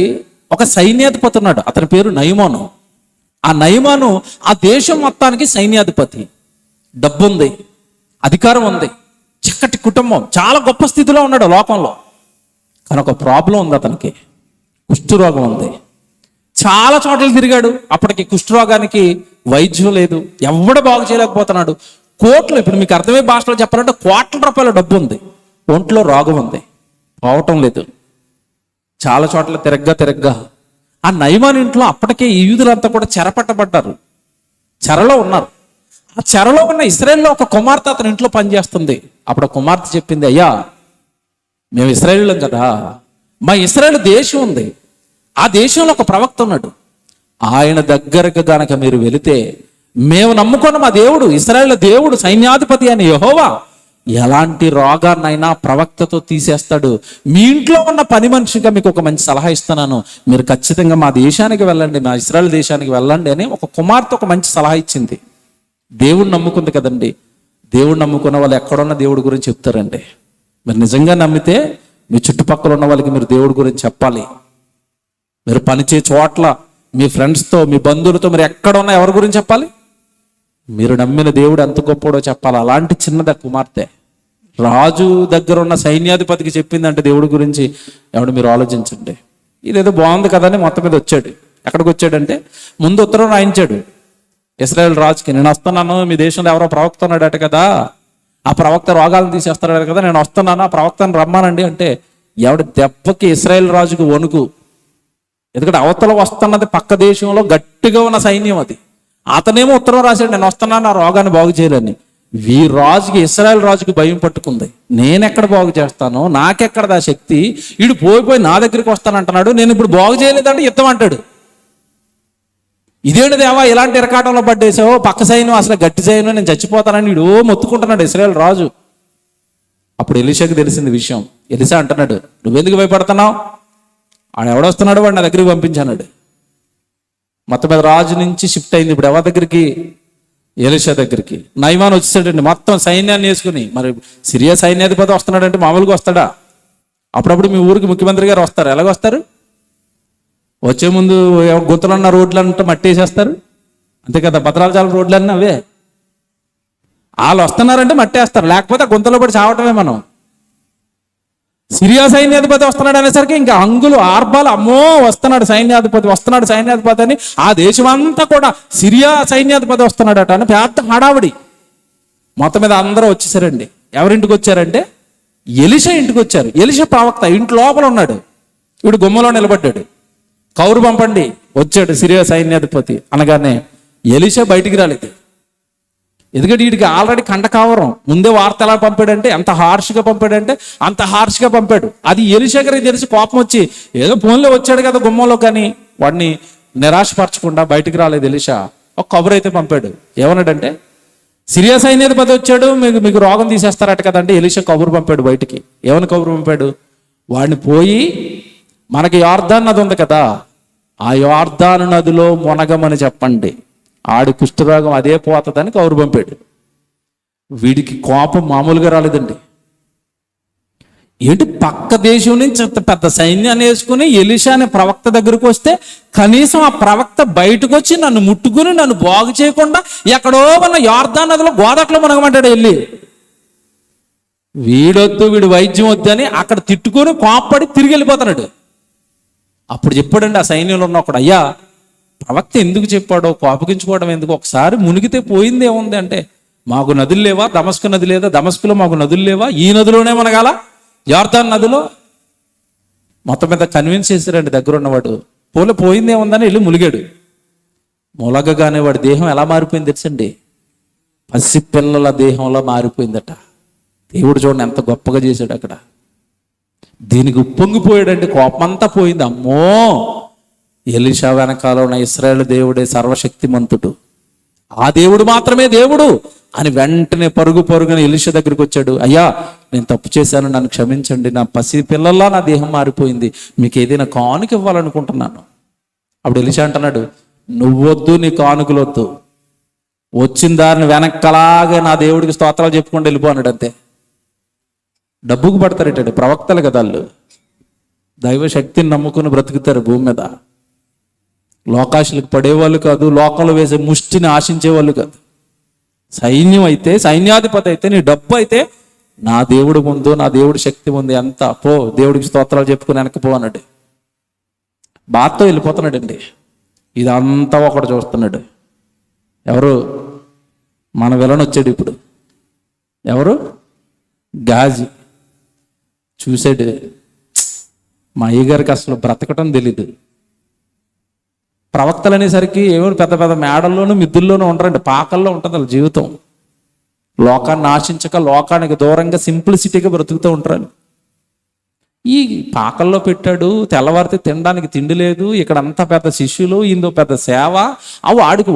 ఒక సైన్యాధిపతి ఉన్నాడు, అతని పేరు నయమాను. ఆ నయమాను ఆ దేశం మొత్తానికి సైన్యాధిపతి. డబ్బు ఉంది, అధికారం ఉంది, చక్కటి కుటుంబం, చాలా గొప్ప స్థితిలో ఉన్నాడు లోకంలో. కానీ ఒక ప్రాబ్లం ఉంది అతనికి, కుష్ఠరోగం ఉంది. చాలా చోట్ల తిరిగాడు, అప్పటికి కుష్ఠరోగానికి వైద్యం లేదు, ఎవడు బాగు చేయలేకపోతున్నాడు. కోట్లు, ఇప్పుడు మీకు అర్థమయ్యే భాషలో చెప్పాలంటే కోట్ల రూపాయల డబ్బు ఉంది, ఒంట్లో రోగం ఉంది, పోవటం లేదు. చాలా చోట్ల తిరగ్గా ఆ నయమాన్ ఇంట్లో అప్పటికే ఈ యూదులంతా కూడా చెరపట్టబడ్డారు, చెరలో ఉన్నారు. ఆ చెరలో ఉన్న ఇశ్రాయేల్లో ఒక కుమార్తె అతని ఇంట్లో పనిచేస్తుంది. అప్పుడు కుమార్తె చెప్పింది, అయ్యా మేము ఇశ్రాయేలులం కదా, మా ఇశ్రాయేలు దేశం ఉంది, ఆ దేశంలో ఒక ప్రవక్త ఉన్నాడు, ఆయన దగ్గరకు గనక మీరు వెళితే మేము నమ్ముకున్న మా దేవుడు, ఇశ్రాయేలు దేవుడు, సైన్యాధిపతి అని యెహోవా ఎలాంటి రోగాన్నైనా ప్రవక్తతో తీసేస్తాడు. మీ ఇంట్లో ఉన్న పని మనిషిగా మీకు ఒక మంచి సలహా ఇస్తున్నాను, మీరు ఖచ్చితంగా మా దేశానికి వెళ్ళండి, మా ఇశ్రాయేల్ దేశానికి వెళ్ళండి అని ఒక కుమార్తె ఒక మంచి సలహా ఇచ్చింది. దేవుడు నమ్ముకుంది కదండి. దేవుడు నమ్ముకున్న వాళ్ళు ఎక్కడున్న దేవుడి గురించి చెప్తారండి. మీరు నిజంగా నమ్మితే మీ చుట్టుపక్కల ఉన్న వాళ్ళకి మీరు దేవుడి గురించి చెప్పాలి. మీరు పనిచే చోట్ల మీ ఫ్రెండ్స్తో, మీ బంధువులతో మీరు ఎక్కడ ఉన్నా ఎవరి గురించి చెప్పాలి? మీరు నమ్మిన దేవుడు ఎంత గొప్పడో చెప్పాలి. అలాంటి చిన్నద కుమార్తె రాజు దగ్గర ఉన్న సైన్యాధిపతికి చెప్పిందంటే దేవుడి గురించి. ఎవడు మీరు ఆలోచించండి. ఇదేదో బాగుంది కదా అని మొత్తం మీద వచ్చాడు. ఎక్కడికి వచ్చాడంటే, ముందు ఉత్తరం రాయించాడు ఇశ్రాయేల్ రాజుకి, నేను వస్తున్నాను, మీ దేశంలో ఎవరో ప్రవక్త ఉన్నాడట కదా, ఆ ప్రవక్త రోగాలను తీసేస్తాడు కదా, నేను వస్తున్నాను, ఆ ప్రవక్తను రమ్మానండి అంటే, ఎవడి దెబ్బకి ఇశ్రాయేల్ రాజుకు వణుకు. ఎందుకంటే అవతల వస్తున్నది పక్క దేశంలో గట్టిగా ఉన్న సైన్యం అది. అతనేమో ఉత్తరం రాశాడు, నేను వస్తున్నాను ఆ రోగాన్ని బాగు చేయాలని. రాజుకి, ఇశ్రాయేల్ రాజుకి భయం పట్టుకుంది. నేనెక్కడ బాగు చేస్తాను, నాకెక్కడదా శక్తి, వీడు పోయిపోయి నా దగ్గరికి వస్తానంటున్నాడు, నేను ఇప్పుడు బాగు చేయలేదంటే యుద్ధం అంటాడు. ఇదేంటి దేవా ఇలాంటి ఇరకాటంలో పడ్డేసావు, పక్క సైన్యం అసలు గట్టి సైన్యం, నేను చచ్చిపోతానని వీడు మొత్తుకుంటున్నాడు ఇశ్రాయేల్ రాజు. అప్పుడు ఎలీషాకి తెలిసింది విషయం. ఎలీషా అంటున్నాడు, నువ్వెందుకు భయపడుతున్నావు, ఆడు ఎవడొస్తున్నాడు వాడు నా దగ్గరికి పంపించాడు. మొత్తం మీద రాజు నుంచి షిఫ్ట్ అయింది ఇప్పుడు ఎవరి దగ్గరికి? ఎలీషా దగ్గరికి. నయమాన్ వచ్చేసాడండి మొత్తం సైన్యాన్ని వేసుకుని. మరి సిరియా సైన్యాధిపతి వస్తున్నాడంటే మామూలుగా వస్తాడా? అప్పుడప్పుడు మీ ఊరికి ముఖ్యమంత్రి గారు వస్తారు, ఎలాగొస్తారు? వచ్చే ముందు గుంతలున్న రోడ్లు అంటే మట్టి వేసేస్తారు, అంతే కదా. భద్రాచలం రోడ్లన్నీ అవే. వాళ్ళు వస్తున్నారంటే మట్టేస్తారు, లేకపోతే గుంతలో పడి చావటమే మనం. సిరియా సైన్యాధిపతి వస్తున్నాడు అనేసరికి ఇంకా అంగులు ఆర్బాలు, అమ్మో వస్తున్నాడు సైన్యాధిపతి అని ఆ దేశం అంతా కూడా సిరియా సైన్యాధిపతి వస్తున్నాడట అని పెద్ద హడావిడి. మొత్తం మీద అందరూ వచ్చేసారండి. ఎవరింటికి వచ్చారంటే ఎలీషా ఇంటికి వచ్చారు. ఎలీషా ప్రవక్త ఇంటి లోపల ఉన్నాడు, వీడు గుమ్మలో నిలబడ్డాడు. కౌరు పంపండి, వచ్చాడు సిరియా సైన్యాధిపతి అనగానే ఎలీషా బయటికి రాలేదు. ఎందుకంటే వీడికి ఆల్రెడీ కంటకావరం. ముందే వార్త ఎలా పంపాడంటే, ఎంత హార్ష్గా పంపాడు. అది ఎలీషా గారికి తెలిసి కోపం వచ్చి, ఏదో ఫోన్లో వచ్చాడు కదా గుమ్మంలో, కానీ వాడిని నిరాశపరచకుండా బయటికి రాలేదు ఎలీషా. ఒక కబురు అయితే పంపాడు. ఏమన్నాడంటే, సిరియా సైన్యాధిపతి వచ్చాడు, మీకు రోగం తీసేస్తారట కదంటే ఎలీషా కబురు పంపాడు బయటికి. ఏమని కబురు పంపాడు? వాడిని పోయి మనకి యోర్దాను నది ఉంది కదా, ఆ యోర్దాను నదిలో మునగమని చెప్పండి, ఆడి కుష్ఠరోగం అదే పోతుందని కబురు పంపాడు. వీడికి కోపం మామూలుగా రాలేదండి. ఏంటి పక్క దేశం నుంచి అంత పెద్ద సైన్యాన్ని వేసుకుని ఎలీషా అనే ప్రవక్త దగ్గరకు వస్తే కనీసం ఆ ప్రవక్త బయటకు వచ్చి నన్ను ముట్టుకుని నన్ను బాగు చేయకుండా ఎక్కడో ఉన్న యోర్దాను నదిలో గోదట్లో మునగమంటాడు వెళ్ళి. వీడి వైద్యం వద్దని అక్కడ తిట్టుకొని కోపపడి తిరిగి వెళ్ళిపోతున్నాడు. అప్పుడు చెప్పాడండి ఆ సైన్యంలో ఉన్న ఒకడు, అయ్యా ప్రవక్త ఎందుకు చెప్పాడో, కోపగించుకోవడం ఎందుకు, ఒకసారి మునిగితే పోయింది ఏముంది అంటే, మాకు నదులు లేవా, దమస్కు నది లేదా, దమస్కులో మాకు నదులు లేవా, ఈ నదిలోనే మునగాల, యోర్దాను నదిలో. మొత్తం మీద కన్విన్స్ చేశారండి దగ్గర ఉన్నవాడు. పోయింది ఏముందని వెళ్ళి ములిగాడు. ములగగానే వాడి దేహం ఎలా మారిపోయింది తెలుసండి, పసిపిల్లల దేహంలో మారిపోయిందట. దేవుడు చూడండి ఎంత గొప్పగా చేశాడు అక్కడ. దీనికి ఉప్పొంగిపోయాడండి, కోపమంతా పోయింది. అమ్మో, ఎలీషా వెనకాల ఉన్న ఇశ్రాయేలు దేవుడే సర్వశక్తిమంతుడు, ఆ దేవుడు మాత్రమే దేవుడు అని వెంటనే పరుగున ఎలీషా దగ్గరికి వచ్చాడు. అయ్యా నేను తప్పు చేశాను, నన్ను క్షమించండి, నా పసి పిల్లల్లా నా దేహం మారిపోయింది, మీకు ఏదైనా కానుక ఇవ్వాలనుకుంటున్నాను. అప్పుడు ఎలీషా అంటున్నాడు, నువ్వొద్దు, నీ కానుకలు వద్దు, వచ్చిన దారిని వెనక్కలాగే నా దేవుడికి స్తోత్రాలు చెప్పుకుంటూ వెళ్ళిపో అన్నాడు. అంతే. డబ్బుకు పడతారేటండి ప్రవక్తలు కదా వాళ్ళు, దైవ శక్తిని నమ్ముకుని బ్రతుకుతారు భూమి మీద. లోకాశలకు పడేవాళ్ళు కాదు, లోకంలో వేసే ముష్టిని ఆశించేవాళ్ళు కాదు. సైన్యం అయితే, సైన్యాధిపతి అయితే, నీ డబ్బు అయితే, నా దేవుడు ముందు, నా దేవుడి శక్తి ముందు ఎంత పో, దేవుడికి స్తోత్రాలు చెప్పుకుని వెనక్కి పో అన్నాడు. బాధతో వెళ్ళిపోతున్నాడండి. ఇదంతా ఒకడు చూస్తున్నాడు. ఎవరు? మన విలన్ వచ్చాడు ఇప్పుడు. ఎవరు? గాజీ. చూసాడు, మా అయ్యగారికి అసలు బ్రతకటం తెలీదు. ప్రవక్తలు అనేసరికి ఏమో పెద్ద పెద్ద మేడల్లోనూ మిద్దుల్లోనూ ఉంటారండి, పాకల్లో ఉంటుంది వాళ్ళ జీవితం. లోకాన్ని ఆశించక, లోకానికి దూరంగా సింప్లిసిటీగా బ్రతుకుతూ ఉంటారు. ఈ పాకల్లో పెట్టాడు, తెల్లవారితే తినడానికి తిండి లేదు, ఇక్కడ అంతా పెద్ద శిష్యులు, ఇందో పెద్ద సేవ.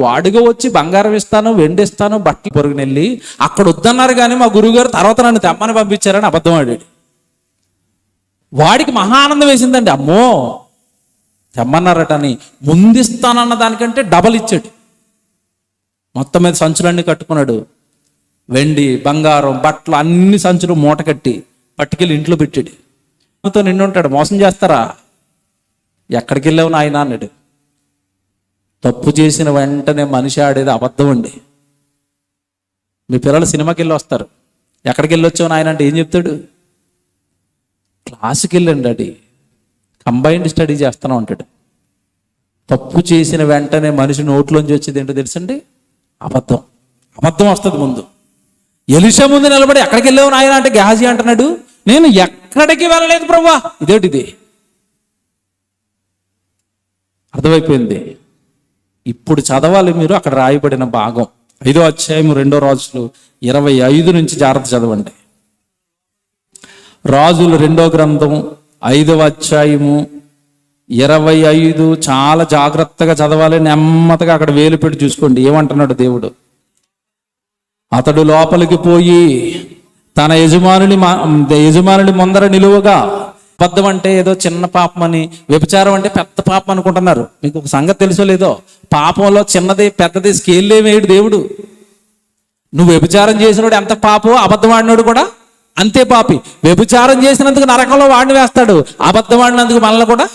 వాడిగా వచ్చి బంగారం ఇస్తాను, వెండి ఇస్తాను, బట్టలు పొరుగునెళ్ళి అక్కడ వద్దన్నారు కానీ మా గురువుగారు తర్వాత నన్ను తెమ్మని పంపించారని అబద్ధం ఆడాడు. వాడికి మహా ఆనందం వేసిందండి. అమ్మో తెమ్మన్నారట అని, ముందిస్తానన్న దానికంటే డబల్ ఇచ్చాడు. మొత్తం మీద సంచులన్నీ కట్టుకున్నాడు, వెండి బంగారం బట్టలు అన్ని సంచులు మూట కట్టి పట్టుకెళ్ళి ఇంట్లో పెట్టాడు. నిన్ను ఉంటాడు, మోసం చేస్తారా, ఎక్కడికి వెళ్ళావు నాయన అన్నాడు. తప్పు చేసిన వెంటనే మనిషి ఆడేది అబద్ధం అండి. మీ పిల్లలు సినిమాకి వెళ్ళి వస్తారు, ఎక్కడికి వెళ్ళి వచ్చావు నాయన అంటే ఏం చెప్తాడు? క్లాసుకి వెళ్ళండి డాడీ, కంబైన్డ్ స్టడీ చేస్తాను అంటాడు. తప్పు చేసిన వెంటనే మనిషి నోట్లోంచి వచ్చేది ఏంటో తెలుసండి? అబద్ధం వస్తుంది ముందు. ఎలీషా ముందు నిలబడి ఎక్కడికి వెళ్ళావు నాయన అంటే గెహాజీ అంటున్నాడు, నేను ఎక్కడికి వెళ్ళలేదు ప్రభువా. ఇదేంటిది? అర్థమైపోయింది. ఇప్పుడు చదవాలి మీరు అక్కడ రాయబడిన భాగం, 5వ అధ్యాయం 2వ రాజులు 25 నుంచి జాగ్రత్త చదవండి. రాజులు 2వ గ్రంథం 5వ అధ్యాయము 25 చాలా జాగ్రత్తగా చదవాలి, నెమ్మదిగా అక్కడ వేలు పెట్టి చూసుకోండి. ఏమంటున్నాడు దేవుడు? అతడు లోపలికి పోయి తన యజమానుని ముందర నిలువగా. అబద్ధం అంటే ఏదో చిన్న పాపం అని, వ్యభిచారం అంటే పెద్ద పాపం అనుకుంటున్నారు. మీకు ఒక సంగతి తెలుసో లేదో, పాపంలో చిన్నది పెద్దది స్కేల్ వేయడు దేవుడు. నువ్వు వ్యభిచారం చేసినోడు ఎంత పాపో, అబద్ధం ఆడినోడు కూడా అంతే పాపి. వ్యభిచారం చేసినందుకు నరకంలో వాడిని వేస్తాడు, అబద్ధం ఆడినందుకు మనల్ని కూడా.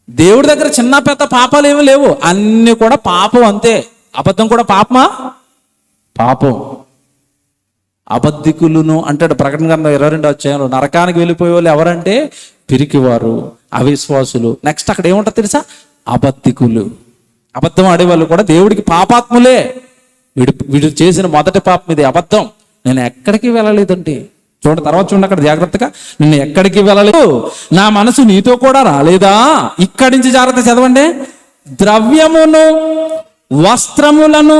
దేవుడి దగ్గర చిన్న పెద్ద పాపాలు ఏమీ లేవు, అన్ని కూడా పాపం అంతే. అబద్ధం కూడా పాపమా? పాపం. అబద్ధికులను అంటాడు ప్రకటన గ్రంథం 22 అధ్యాయంలో. నరకానికి వెళ్ళిపోయే వాళ్ళు ఎవరంటే పిరికివారు, అవిశ్వాసులు. నెక్స్ట్ అక్కడ ఏముంటుంది తెలుసా? అబద్ధికులు. అబద్ధం ఆడేవాళ్ళు కూడా దేవుడికి పాపాత్ములే. వీడు చేసిన మొదటి పాపం ఇది, అబద్ధం. నేను ఎక్కడికి వెళ్ళలేదండి. చూడండి తర్వాత చూడండి అక్కడ జాగ్రత్తగా, నేను ఎక్కడికి వెళ్ళలేదు, నా మనసు నీతో కూడా రాలేదా. ఇక్కడి నుంచి జాగ్రత్త చదవండి. ద్రవ్యమును, వస్త్రములను,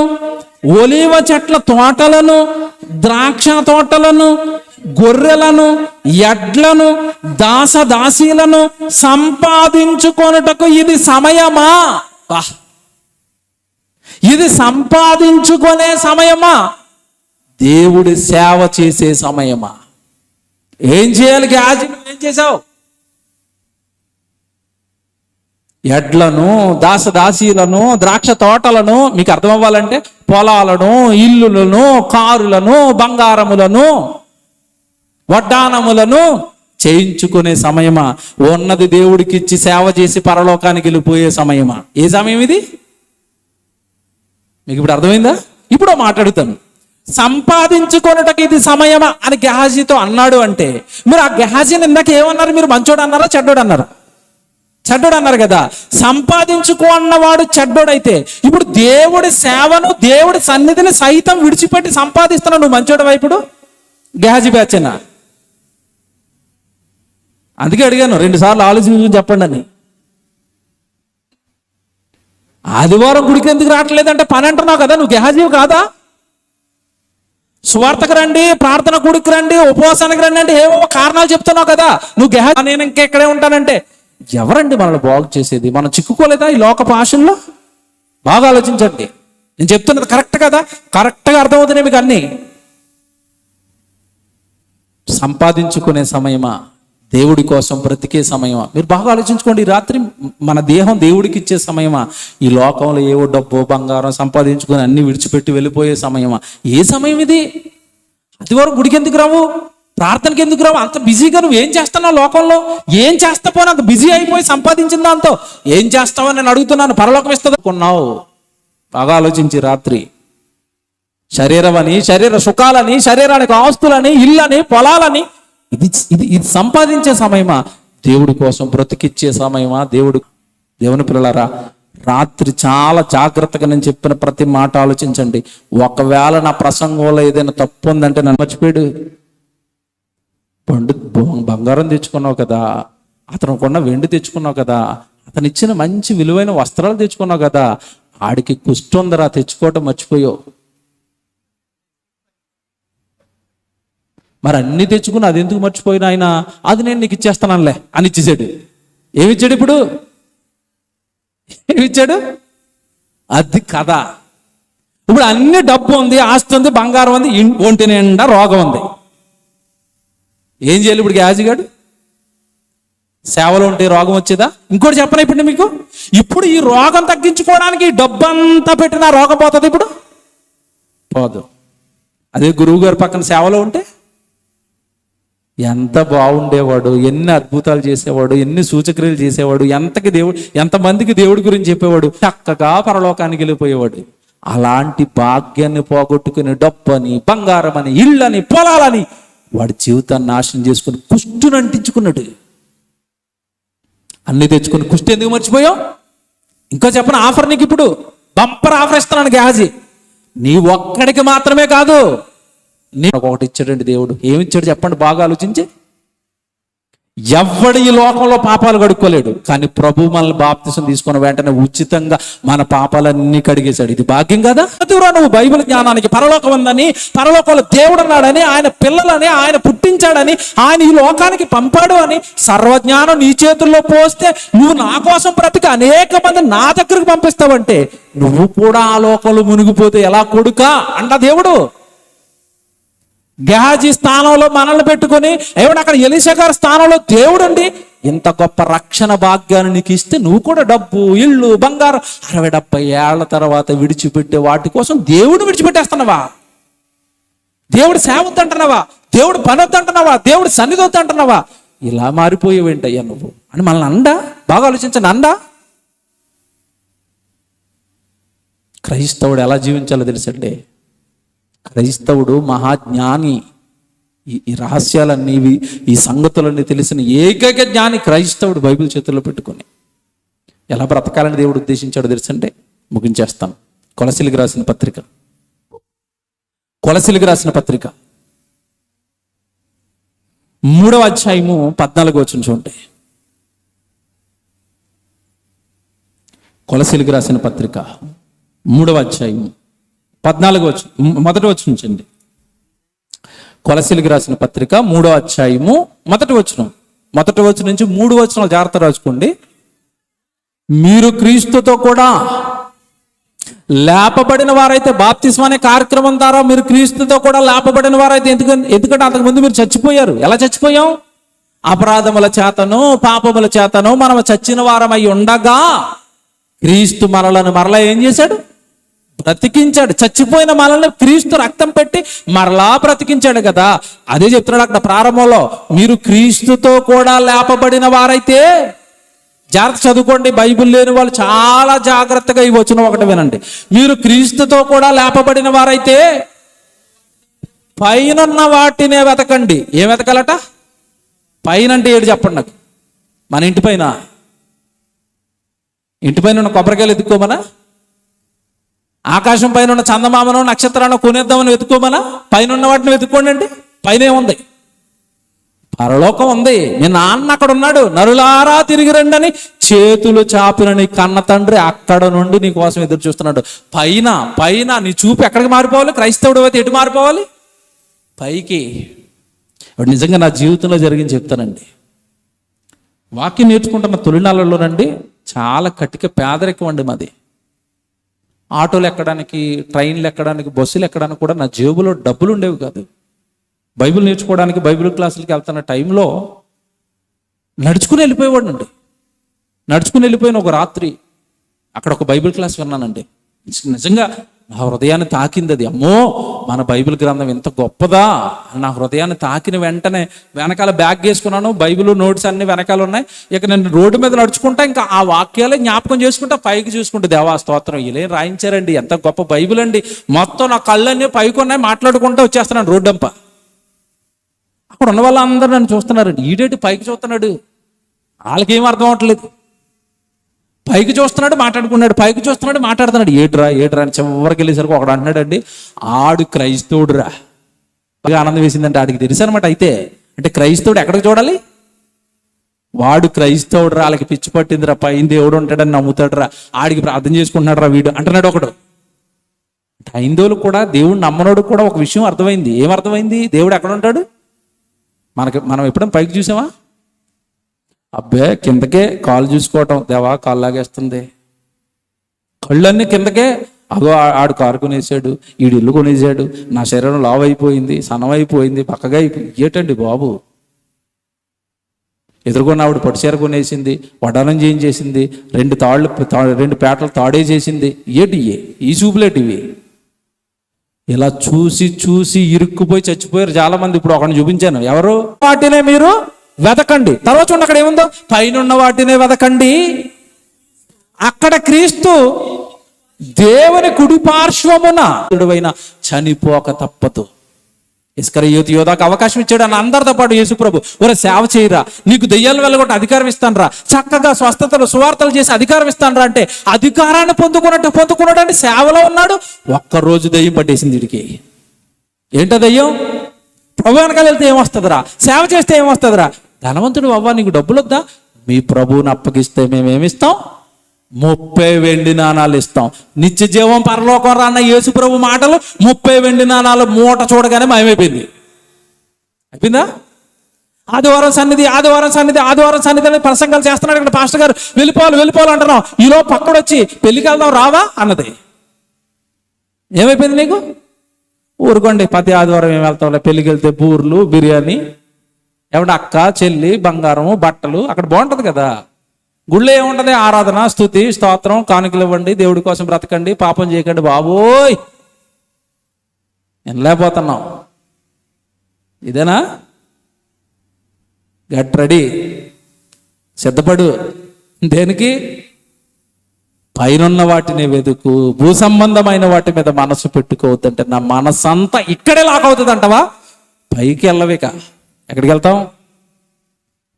ఒలీవ చెట్ల తోటలను, ద్రాక్ష తోటలను, గొర్రెలను, ఎడ్లను, దాసదాసీలను సంపాదించుకొనుటకు ఇది సమయమా? ఇది సంపాదించుకునే సమయమా? దేవుడి సేవ చేసే సమయమా? ఏం చేయాలి గేహాజీ? ఏం చేసావు? ఎడ్లను, దాసదాసీలను, ద్రాక్ష తోటలను, మీకు అర్థం అవ్వాలంటే పొలాలను, ఇల్లులను, కారులను, బంగారములను, వడ్డానములను చేయించుకునే సమయమా? ఉన్నది దేవుడికి ఇచ్చి సేవ చేసి పరలోకానికి వెళ్ళిపోయే సమయమా? ఏ సమయం ఇది? మీకు ఇప్పుడు అర్థమైందా? ఇప్పుడు మాట్లాడుతాను. సంపాదించుకొనుటకు ఇది సమయమా అని గెహాజీతో అన్నాడు అంటే, మీరు ఆ గెహాజీని ఇందాక ఏమన్నారు? మీరు మంచోడు అన్నారా, చెడ్డోడు అన్నారా? చెడ్డోడు అన్నారు కదా. సంపాదించుకో అన్నవాడు చెడ్డోడైతే, ఇప్పుడు దేవుడి సేవను, దేవుడి సన్నిధిని సైతం విడిచిపెట్టి సంపాదిస్తున్నావు, నువ్వు మంచోడు ఇప్పుడు? గెహాజీ బ్యాచేనా? అందుకే అడిగాను 2 సార్లు ఆలోచించి చెప్పండి అని. ఆదివారం గుడికి ఎందుకు రావట్లేదంటే పని అంటున్నావు కదా, నువ్వు గెహాజీ కాదా? సువార్తకు రండి, ప్రార్థన గుడికి రండి, ఉపవాసానికి రండి అంటే ఏవో కారణాలు చెప్తున్నావు కదా, నువ్వు గెహాజీ. నేను ఇంకెక్కడే ఉంటానంటే ఎవరండి మనల్ని బాగు చేసేది? మనం చిక్కుకోలేదా ఈ లోక పాశంలో? బాగా ఆలోచించండి. నేను చెప్తున్నది కరెక్ట్ కదా? కరెక్ట్గా అర్థమవుతున్నాయి మీకు అన్నీ. సంపాదించుకునే సమయమా, దేవుడి కోసం బ్రతికే సమయమా? మీరు బాగా ఆలోచించుకోండి. ఈ రాత్రి మన దేహం దేవుడికి ఇచ్చే సమయమా? ఈ లోకంలో ఏవో డబ్బు బంగారం సంపాదించుకొని అన్ని విడిచిపెట్టి వెళ్ళిపోయే సమయమా? ఏ సమయం ఇది? అదివరకు గుడికి ఎందుకు రావు, ప్రార్థనకి ఎందుకు రావు? అంత బిజీగా నువ్వు ఏం చేస్తున్నావు లోకంలో? ఏం చేస్తా పోనీ అంత బిజీ అయిపోయి సంపాదించిన దాంతో ఏం చేస్తావని నేను అడుగుతున్నాను. పరలోకం ఇస్తుంది కొన్నావు? బాగా ఆలోచించి రాత్రి. శరీరం అని, శరీర సుఖాలని, శరీరానికి ఆస్తులని, ఇల్లని, పొలాలని, ఇది సంపాదించే సమయమా? దేవుడి కోసం బ్రతికిచ్చే సమయమా? దేవుని పిల్లలారా, రాత్రి చాలా జాగ్రత్తగా నేను చెప్పిన ప్రతి మాట ఆలోచించండి. ఒకవేళ నా ప్రసంగంలో ఏదైనా తప్పు ఉందంటే నన్ను మర్చిపోయాడు. బంగారం తెచ్చుకున్నావు కదా, అతను కొన్న వెండి తెచ్చుకున్నావు కదా, అతను ఇచ్చిన మంచి విలువైన వస్త్రాలు తెచ్చుకున్నావు కదా, ఆడికి కుష్ఠుందరా తెచ్చుకోవటం మర్చిపోయావు. మరి అన్ని తెచ్చుకుని అది ఎందుకు మర్చిపోయినా ఆయన, అది నేను నీకు ఇచ్చేస్తానులే అని ఇచ్చేసాడు. ఏమిచ్చాడు ఇప్పుడు? ఏమిచ్చాడు? అది కదా. ఇప్పుడు అన్ని డబ్బు ఉంది, ఆస్తి ఉంది, బంగారం ఉంది, ఒంటి నిండా రోగం ఉంది. ఏం చేయాలి ఇప్పుడు గెహాజీ గారు? సేవలో ఉంటే రోగం వచ్చేదా? ఇంకోటి చెప్పనా ఇప్పుడు మీకు, ఇప్పుడు ఈ రోగం తగ్గించుకోవడానికి డబ్బంతా పెట్టినా రోగం పోతుంది ఇప్పుడు? పోదు. అదే గురువు గారి పక్కన సేవలో ఉంటే ఎంత బాగుండేవాడు, ఎన్ని అద్భుతాలు చేసేవాడు, ఎన్ని సూచక్రియలు చేసేవాడు, ఎంతమందికి దేవుడి గురించి చెప్పేవాడు, చక్కగా పరలోకానికి వెళ్ళిపోయేవాడు. అలాంటి భాగ్యాన్ని పోగొట్టుకుని డబ్బని, బంగారం అని, ఇళ్ళని, పొలాలని వాడి జీవితాన్ని నాశనం చేసుకుని కుష్టును అంటించుకున్నాడు. అన్ని తెచ్చుకుని కుష్టి ఎందుకు మర్చిపోయావు? ఇంకో చెప్పిన ఆఫర్ నీకు ఇప్పుడు బంపర్ ఆఫర్ ఇస్తున్నాను గెహాజీ. నీ ఒక్కడికి మాత్రమే కాదు, ఒకటి ఇచ్చాడండి దేవుడు. ఏమిచ్చాడు చెప్పండి బాగా ఆలోచించి. ఎవ్వడు ఈ లోకంలో పాపాలు కడుక్కోలేడు, కానీ ప్రభు మనల్ని బాప్తిసం తీసుకున్న వెంటనే ఉచితంగా మన పాపాలన్నీ కడిగేశాడు. ఇది భాగ్యం కదా? నువ్వు బైబిల్ జ్ఞానానికి పరలోకం ఉందని, పరలోకంలో దేవుడు ఉన్నాడని, ఆయన పిల్లలని ఆయన పుట్టించాడని, ఆయన ఈ లోకానికి పంపాడు అని సర్వజ్ఞానం నీ చేతుల్లో పోస్తే నువ్వు నా కోసం బ్రతికి అనేక మంది నా దగ్గరకు పంపిస్తావంటే నువ్వు కూడా ఆ లోకంలో మునిగిపోతే ఎలా కొడుకా అంట దేవుడు. గెహాజీ స్థానంలో మనల్ని పెట్టుకొని, ఏమిటి అక్కడ ఎలీషా గారి స్థానంలో దేవుడు అండి ఇంత గొప్ప రక్షణ భాగ్యాన్ని నీకు ఇస్తే నువ్వు కూడా డబ్బు, ఇల్లు, బంగారం 60-70 ఏళ్ల తర్వాత విడిచిపెట్టే వాటి కోసం దేవుడు విడిచిపెట్టేస్తున్నావా? దేవుడు సేవ వద్దంటున్నావా? దేవుడు పని వద్దంటున్నావా? దేవుడు సన్నిధి వద్దంటున్నావా? ఇలా మారిపోయేవేంటయ్యా నువ్వు అని మనల్ని అండా. బాగా ఆలోచించండి, అండా. క్రైస్తవుడు ఎలా జీవించాలో తెలుసండి. క్రైస్తవుడు మహాజ్ఞాని. ఈ రహస్యాలన్నీ, ఈ సంగతులన్నీ తెలిసిన ఏకైక జ్ఞాని క్రైస్తవుడు. బైబిల్ చేతుల్లో పెట్టుకొని ఎలా బ్రతకాలని దేవుడు ఉద్దేశించాడో తెలుసంటే, ముగించేస్తాను. కొలసీలకు రాసిన పత్రిక 3వ అధ్యాయము 14వ వచనం చూడండి. కొలసీలకు రాసిన పత్రిక 3వ అధ్యాయము 14వ వచనం, మొదటి వచనం చూడండి. కొలసీలకు రాసిన పత్రిక 3వ అధ్యాయము మొదటి వచనం నుంచి 3 వచనాలు జాగ్రత్త రాసుకోండి. మీరు క్రీస్తుతో కూడా లేపబడిన వారైతే, బాప్తిస్మం అనే కార్యక్రమం ద్వారా మీరు క్రీస్తుతో కూడా లేపబడిన వారైతే, ఎందుకంటే అంతకుముందు మీరు చచ్చిపోయారు. ఎలా చచ్చిపోయాం? అపరాధముల చేతను పాపముల చేతను మనం చచ్చిన వారమై ఉండగా క్రీస్తు మనలను మరలా ఏం చేశాడు? బ్రతికించాడు. చచ్చిపోయిన మనల్ని క్రీస్తు రక్తం పెట్టి మరలా బ్రతికించాడు కదా. అదే చెప్తున్నాడు అక్కడ ప్రారంభంలో, మీరు క్రీస్తుతో కూడా లేపబడిన వారైతే. జాగ్రత్త చదువుకోండి. బైబిల్ లేని వాళ్ళు చాలా జాగ్రత్తగా ఈ వచనం ఒకటి వినండి. మీరు క్రీస్తుతో కూడా లేపబడిన వారైతే పైనున్న వాటినే వెతకండి. ఏం వెతకాలట? పైన అంటే ఏడు చెప్పండి నాకు. మన ఇంటి పైన ఉన్న కొబ్బరికాయలు ఎత్తుకోమనా? ఆకాశం పైన ఉన్న చందమామను నక్షత్రాన్ని కొనేద్దామని వెతుక్కోమనా? పైన ఉన్న వాటిని వెతుక్కోండి అండి. పైన ఏముంది? పరలోకం ఉంది. మీ నాన్న అక్కడ ఉన్నాడు. నరులారా తిరిగి రండి అని చేతులు చాపిన నీ కన్న తండ్రి అక్కడ నుండి నీ కోసం ఎదురు చూస్తున్నాడు. పైన నీ చూపు ఎక్కడికి మారిపోవాలి? క్రైస్తవుడు అయితే ఎటు మారిపోవాలి? పైకి. నిజంగా నా జీవితంలో జరిగింది చెప్తానండి. వాక్యం నేర్చుకుంటున్న తొలినాళ్ళలోనండి చాలా కటిక పేదరికం అండి మాది. ఆటోలు ఎక్కడానికి, ట్రైన్లు ఎక్కడానికి, బస్సులు ఎక్కడానికి కూడా నా జేబులో డబ్బులు ఉండేవి కాదు. బైబిల్ నేర్చుకోవడానికి బైబిల్ క్లాసులకి వెళ్తున్న టైంలో నడుచుకుని వెళ్ళిపోయేవాడినండి. నడుచుకుని వెళ్ళిపోయిన ఒక రాత్రి అక్కడ ఒక బైబిల్ క్లాస్ విన్నానండి. నిజంగా నా హృదయాన్ని తాకింది అది. అమ్మో, మన బైబిల్ గ్రంథం ఎంత గొప్పదా అని నా హృదయాన్ని తాకిన వెంటనే వెనకాల బ్యాగ్ వేసుకున్నాను. బైబిల్ నోట్స్ అన్ని వెనకాల ఉన్నాయి. ఇక నేను రోడ్డు మీద నడుచుకుంటా, ఇంకా ఆ వాక్యాలే జ్ఞాపకం చేసుకుంటా, పైకి చూసుకుంటే దేవా స్తోత్రం, ఇలా రాయించారండి, ఎంత గొప్ప బైబిల్ అండి. మొత్తం నా కళ్ళన్నీ పైకి ఉన్నాయి, మాట్లాడుకుంటూ వచ్చేస్తున్నాను రోడ్డంప. అక్కడ ఉన్న వాళ్ళందరూ నన్ను చూస్తున్నారండి. ఈడేటి పైకి చూస్తున్నాడు? వాళ్ళకేం అర్థం అవట్లేదు. పైకి చూస్తున్నాడు, మాట్లాడుకున్నాడు, పైకి చూస్తున్నాడు, మాట్లాడుతున్నాడు. ఏడ్రా అని చివరికి వెళ్ళేసరికి ఒకడు అంటున్నాడండి, ఆడు క్రైస్తవుడురా. బాగా ఆనందం వేసిందంటే ఆడికి తెలుసు అనమాట. అయితే అంటే క్రైస్తవుడు ఎక్కడికి చూడాలి? వాడు క్రైస్తవుడు రా, వాళ్ళకి పిచ్చి పట్టిందిరా, పైన దేవుడు ఉంటాడని నమ్ముతాడురా, ఆడికి ప్రార్థన చేసుకుంటున్నాడు రా వీడు అంటున్నాడు ఒకడు. హైందవులకు కూడా, దేవుడు నమ్మనోడు కూడా ఒక విషయం అర్థమైంది. ఏమర్థమైంది? దేవుడు ఎక్కడ ఉంటాడు? మనం ఎప్పుడైనా పైకి చూసామా? అబ్బే, కిందకే కాలు చూసుకోవటం, దేవా కాలు లాగేస్తుంది, కళ్ళన్నీ కిందకే. అగో ఆడు కారు కొనేసాడు, ఈడు ఇల్లు కొనేసాడు, నా శరీరం లావు అయిపోయింది, సన్నం అయిపోయింది, పక్కగా అయిపోయింది. ఏటండి బాబు? ఎదుర్కొన్న ఆవిడ పట్టుచీర కొనేసింది, వడ్డానం చేయించేసింది, 2 పేటలు తాడే చేసింది. ఏటి ఈ చూపులేటివి? ఇలా చూసి ఇరుక్కుపోయి చచ్చిపోయారు చాలా మంది. ఇప్పుడు ఒకరిని చూపించాను. ఎవరు? వాటినే మీరు వెతకండి. తర్వాత చూడండి అక్కడ ఏముందో, పైన వాటినే వెతకండి, అక్కడ క్రీస్తు దేవుని కుడి పార్శ్వమున చనిపోక తప్పదు. ఇస్కరియోతు యోధాకు అవకాశం ఇచ్చాడు అని అందరితో పాటు యేసుప్రభు, ఒరే సేవ చేయరా, నీకు దెయ్యాలు వెళ్ళగొట్టి అధికారం ఇస్తానరా, చక్కగా స్వస్థతలు సువార్తలు చేసి అధికారం ఇస్తానరా అంటే అధికారాన్ని పొందుకున్నాడు. సేవలో ఉన్నాడు. ఒక్కరోజు దెయ్యం పట్టేసింది వీడికి. ఏంటో దెయ్యం? ప్రభు వెనకాల వెళ్తే ఏమొస్తుందిరా, సేవ చేస్తే ఏమొస్తుందిరా, ధనవంతుడు అవ్వా, నీకు డబ్బులు వద్దా, మీ ప్రభువుని అప్పగిస్తే మేమేమిస్తాం? 30 వెండి నాణాలు ఇస్తాం. నిత్య జీవం పరలోకం రాన్న యేసు ప్రభు మాటలు 30 వెండి నాణాలు మూట చూడగానే మాయమైపోయింది. అయిపోయిందా? ఆదివారం సన్నిధి అని ప్రసంగాలు చేస్తున్నాడు ఇక్కడ పాస్టర్ గారు. వెళ్ళిపోవాలి అంటున్నాం. ఈలో పక్కడొచ్చి పెళ్లికి వెళ్దాం రావా అన్నది. ఏమైపోయింది నీకు? ఊరుకోండి, ప్రతి ఆదివారం ఏం వెళ్తాం? పెళ్లికి వెళ్తే బూర్లు, బిర్యానీ, ఎవడ అక్క చెల్లి, బంగారము, బట్టలు, అక్కడ బాగుంటుంది కదా. గుళ్ళో ఏముంటది? ఆరాధన, స్తుతి, స్తోత్రం, కానుకలు ఇవ్వండి, దేవుడి కోసం బ్రతకండి, పాపం చేయకండి. బాబోయ్, వినలేకపోతున్నాం. ఇదేనా? గెట్ రెడీ, సిద్ధపడు. దేనికి? పైనున్న వాటిని వెతుకు, భూ సంబంధమైన వాటి మీద మనసు పెట్టుకోవద్దంటే నా మనసు అంతా ఇక్కడే లాగవుతుంది అంటవా? పైకి వెళ్ళవిక. ఎక్కడికి వెళ్తాం?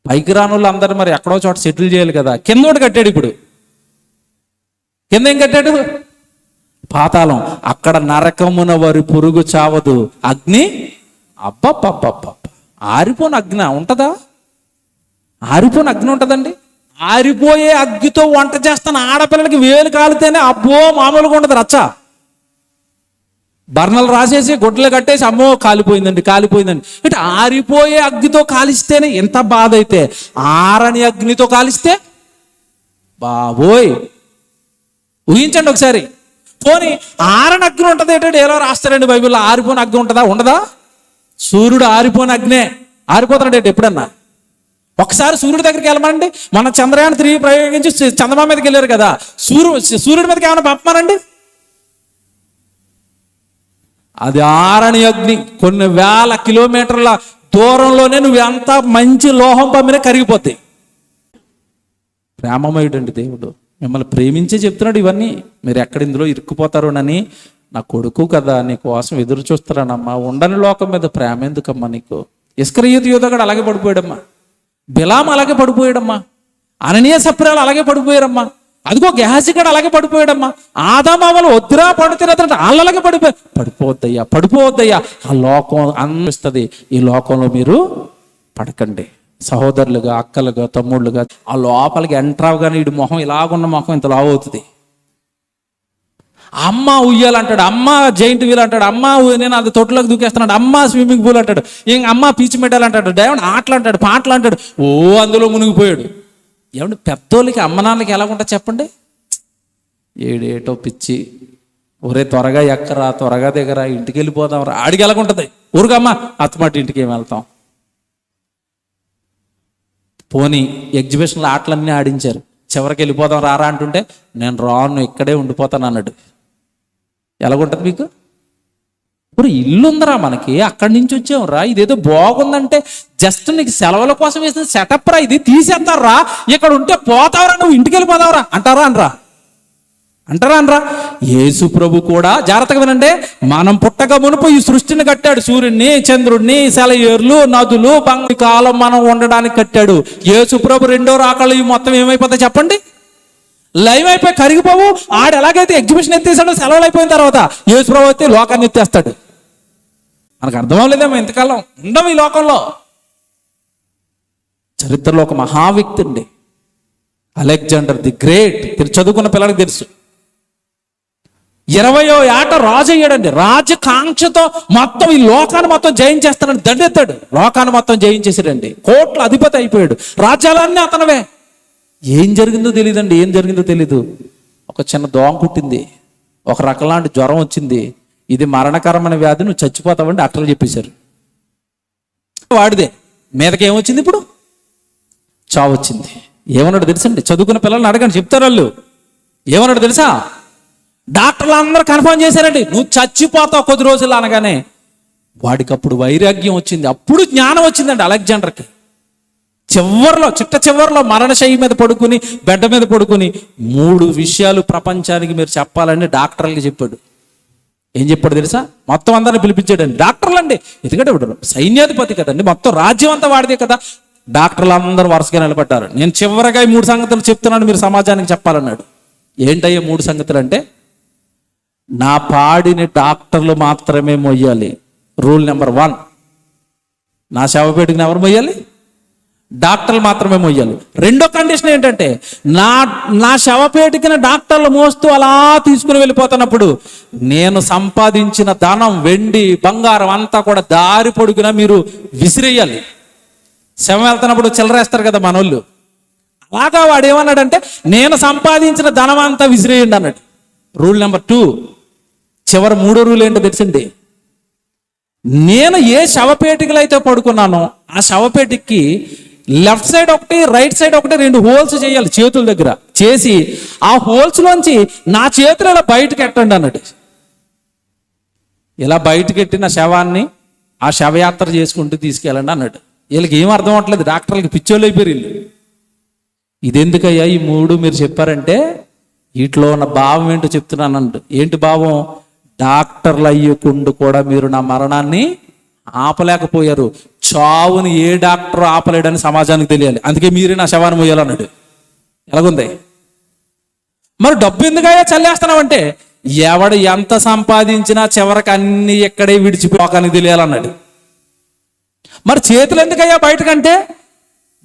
పైకి రాని వాళ్ళు అందరూ మరి ఎక్కడో చోట సెటిల్ చేయాలి కదా. కింద ఒకటి కట్టాడు. ఇప్పుడు కింద ఏం కట్టాడు? పాతాళం. అక్కడ నరకమున వారి పురుగు చావదు, అగ్ని అబ్బబ్బబ్బబ్బ. ఆరిపోని అగ్ని ఉంటుందా? ఆరిపోని అగ్ని ఉంటుందండి? ఆరిపోయే అగ్గితో వంట చేస్తాను ఆడపిల్లలకి వేలు కాలితేనే అబ్బో మామూలుగా ఉండదు రచ్చ. బర్నలు రాసేసి గుడ్డలు కట్టేసి అమ్మో కాలిపోయిందండి. ఇటు ఆరిపోయే అగ్గితో కాలిస్తేనే ఎంత బాధ అయితే, ఆరని అగ్నితో కాలిస్తే బాబోయ్. ఊహించండి ఒకసారి. పోనీ ఆరని అగ్ని ఉంటుంది ఏంటంటే ఎలా రాస్తారండి బైబిల్లో? ఆరిపోని అగ్ని ఉంటుందా? ఉండదా? సూర్యుడు ఆరిపోని అగ్నే. ఆరిపోతాడు ఎప్పుడన్నా? ఒకసారి సూర్యుడి దగ్గరికి వెళ్ళమనండి. మన చంద్రయాన్ 3 ప్రయోగించి చంద్రమా మీదకి వెళ్ళారు కదా, సూర్యుడి మీదకి ఏమైనా పంపమానండి? అది ఆరని అగ్ని. కొన్ని వేల కిలోమీటర్ల దూరంలోనే నువ్వు ఎంత మంచి లోహం పంపినా కరిగిపోతాయి. ప్రేమమయుడండి దేవుడు, మిమ్మల్ని ప్రేమించే చెప్తున్నాడు ఇవన్నీ. మీరు ఎక్కడ ఇందులో ఇరుక్కుపోతారోనని. నా కొడుకు కదా, నీ కోసం ఎదురు చూస్తారనమ్మా. ఉండని లోకం మీద ప్రేమ ఎందుకమ్మా నీకు? ఇస్కరియోతు యోధుడు అలాగే పడిపోయాడమ్మా. బిలాం అలాగే పడిపోయాడమ్మా. అననీయ సప్రాలు అలాగే పడిపోయారమ్మా. అదిగో గెహాజీ కూడా అలాగే పడిపోయాడమ్మా. ఆదామావలు వద్దురా పడుతున్నదంటే వాళ్ళు అలాగే పడిపోవద్దయ్యా. ఆ లోకం అనిపిస్తుంది. ఈ లోకంలో మీరు పడకండి. సహోదరులుగా, అక్కలుగా, తమ్ముళ్ళుగా ఆ లోపలికి ఎంటర్ అవగానే వీడి మొహం ఇలాగున్న మొహం ఇంత లావు అవుతుంది. అమ్మ ఉయ్యాలంటాడు, అమ్మ జైంట్ వీల్ అంటాడు, అమ్మ నేను అది తొట్టులోకి దూకేస్తున్నాడు, అమ్మ స్విమ్మింగ్ పూల్ అంటాడు, ఇంక అమ్మ పీచ్ మెటల్ అంటాడు, డైమండ్ ఆటలు అంటాడు, పాటలు అంటాడు. అందులో మునిగిపోయాడు. ఏమంటే పెద్దోళ్ళకి అమ్మ నాన్నలకి ఎలా ఉంటుంది చెప్పండి? ఏడేటో పిచ్చి, ఒరే త్వరగా ఎక్కరా, త్వరగా దిగరా, ఇంటికి వెళ్ళిపోదాం రా. ఆడికి ఎలాగుంటుంది? ఊరుకమ్మ అత్తమాట ఇంటికి ఏమి వెళ్తాం. పోనీ ఎగ్జిబిషన్లో ఆటలన్నీ ఆడించారు, చివరికి వెళ్ళిపోదాం రారా అంటుంటే నేను రాను ఇక్కడే ఉండిపోతాను అన్నాడు. ఎలాగుంటుంది మీకు? ఇప్పుడు ఇల్లు ఉందరా మనకి, అక్కడి నుంచి వచ్చాం రా, ఇదేదో బాగుందంటే జస్ట్ నీకు సెలవుల కోసం వేసిన సెటప్ రా, ఇది తీసేస్తారా, ఇక్కడ ఉంటే పోతావురా, నువ్వు ఇంటికి వెళ్ళిపోతావురా అంటారా అనరా? యేసు ప్రభు కూడా జాగ్రత్తగా వినండి, మనం పుట్టక మునుపు ఈ సృష్టిని కట్టాడు. సూర్యుడిని, చంద్రుడిని, సెలయేర్లు, నదులు, బంగారు కాలం మనం ఉండడానికి కట్టాడు. యేసు ప్రభు రెండో రాకళ్ళు ఈ మొత్తం ఏమైపోతాయి చెప్పండి? లైవ్ అయిపోయి కరిగిపోవు. ఆడు ఎలాగైతే ఎగ్జిబిషన్ ఎత్తేసాడో సెలవులు అయిపోయిన తర్వాత యేసు ప్రభు అయితే లోకాన్ని ఎత్తేస్తాడు. మనకు అర్థం అవ్వలేదేమో ఇంతకాలం ఉండవు ఈ లోకంలో. చరిత్రలో ఒక మహా వ్యక్తి అండి, అలెగ్జాండర్ ది గ్రేట్. చదువుకున్న పిల్లలకు తెలుసు. 20వ ఏట రాజు అయ్యాడండి. రాజకాంక్షతో మొత్తం ఈ లోకాన్ని మొత్తం జయించేస్తాడని దండెత్తాడు. లోకాన్ని మొత్తం జయించేసాడండి. కోట్ల అధిపతి అయిపోయాడు. రాజ్యాలన్నీ అతనవే. ఏం జరిగిందో తెలియదు. ఒక చిన్న దోమ కుట్టింది, ఒక రకలాంటి జ్వరం వచ్చింది, ఇది మరణకరమైన వ్యాధి, నువ్వు చచ్చిపోతావండి డాక్టర్లు చెప్పేశారు. వాడిదే మీదకి ఏమొచ్చింది? ఇప్పుడు చావు వచ్చింది. ఏమన్నాడు తెలుసండి? చదువుకున్న పిల్లల్ని అడగండి, చెప్తారు వాళ్ళు. ఏమన్నాడు తెలుసా? డాక్టర్లు అందరూ కన్ఫర్మ్ చేశారండి, నువ్వు చచ్చిపోతావు కొద్ది రోజులు అనగానే వాడికి అప్పుడు వైరాగ్యం వచ్చింది. అప్పుడు జ్ఞానం వచ్చిందండి అలెగ్జాండర్కి. చివరిలో మరణశయ్య మీద పడుకుని, బెడ్ మీద పడుకుని 3 విషయాలు ప్రపంచానికి మీరు చెప్పాలని డాక్టర్లకి చెప్పాడు. ఏం చెప్పాడు తెలుసా? మొత్తం అందరిని పిలిపించాడండి. డాక్టర్లు అండి, ఎందుకంటే ఇప్పుడు సైన్యాధిపతి కదండి, మొత్తం రాజ్యం అంతా వాడిదే కదా. డాక్టర్లు అందరూ వరుసగా నిలబడ్డారు. నేను చివరిగా ఈ 3 సంగతులు చెప్తున్నాను, మీరు సమాజానికి చెప్పాలన్నాడు. ఏంటయ్యే 3 సంగతులు అంటే, నా పాడిని డాక్టర్లు మాత్రమే మొయ్యాలి. Rule number 1. నా శవపేటికి ఎవరు మొయ్యాలి? డాక్టర్లు మాత్రమే మొయ్యాలి. రెండో కండిషన్ ఏంటంటే, నా శవపేటికిన డాక్టర్లు మోస్తూ అలా తీసుకుని వెళ్ళిపోతున్నప్పుడు నేను సంపాదించిన ధనం, వెండి, బంగారం అంతా కూడా దారి పొడుగునా మీరు విసిరేయాలి. శవం వెళ్తున్నప్పుడు చిల్లరేస్తారు కదా మనోళ్ళు, అలాగా వాడు ఏమన్నాడంటే, నేను సంపాదించిన ధనం అంతా విసిరేయండి అన్నాడు. Rule number 2. చివరి 3వ రూల్ ఏంటో తెలిసింది? నేను ఏ శవపేటికలు అయితే పడుకున్నానో ఆ శవపేటికి లెఫ్ట్ సైడ్ ఒకటి, రైట్ సైడ్ ఒకటి 2 హోల్స్ చేయాలి చేతుల దగ్గర. చేసి ఆ హోల్స్ లోంచి నా చేతులు ఇలా బయటకు ఎట్టండి అన్నాడు. ఇలా బయటకు ఎట్టిన శవాన్ని ఆ శవయాత్ర చేసుకుంటూ తీసుకెళ్ళండి అన్నాడు. వీళ్ళకి ఏం అర్థం అవ్వట్లేదు, డాక్టర్లకి పిచ్చోళ్ళు అయిపోయారు వీళ్ళు. ఇదెందుకయ్యా ఈ 3 మీరు చెప్పారంటే, వీటిలో ఉన్న భావం ఏంటో చెప్తున్నానండి. ఏంటి భావం? డాక్టర్లు అయ్యకుండు కూడా మీరు నా మరణాన్ని ఆపలేకపోయారు. చావుని ఏ డాక్టర్ ఆపలేడని సమాజానికి తెలియాలి. అందుకే మీరే నా శవాన్ని మోయాలన్నాడు. ఎలాగుంది? మరి డబ్బు ఎందుకయ్యా చల్లేస్తున్నావంటే, ఎవడు ఎంత సంపాదించినా చివరికి అన్ని ఎక్కడే విడిచిపోకానికి తెలియాలన్నాడు. మరి చేతులు ఎందుకయ్యా బయటకంటే,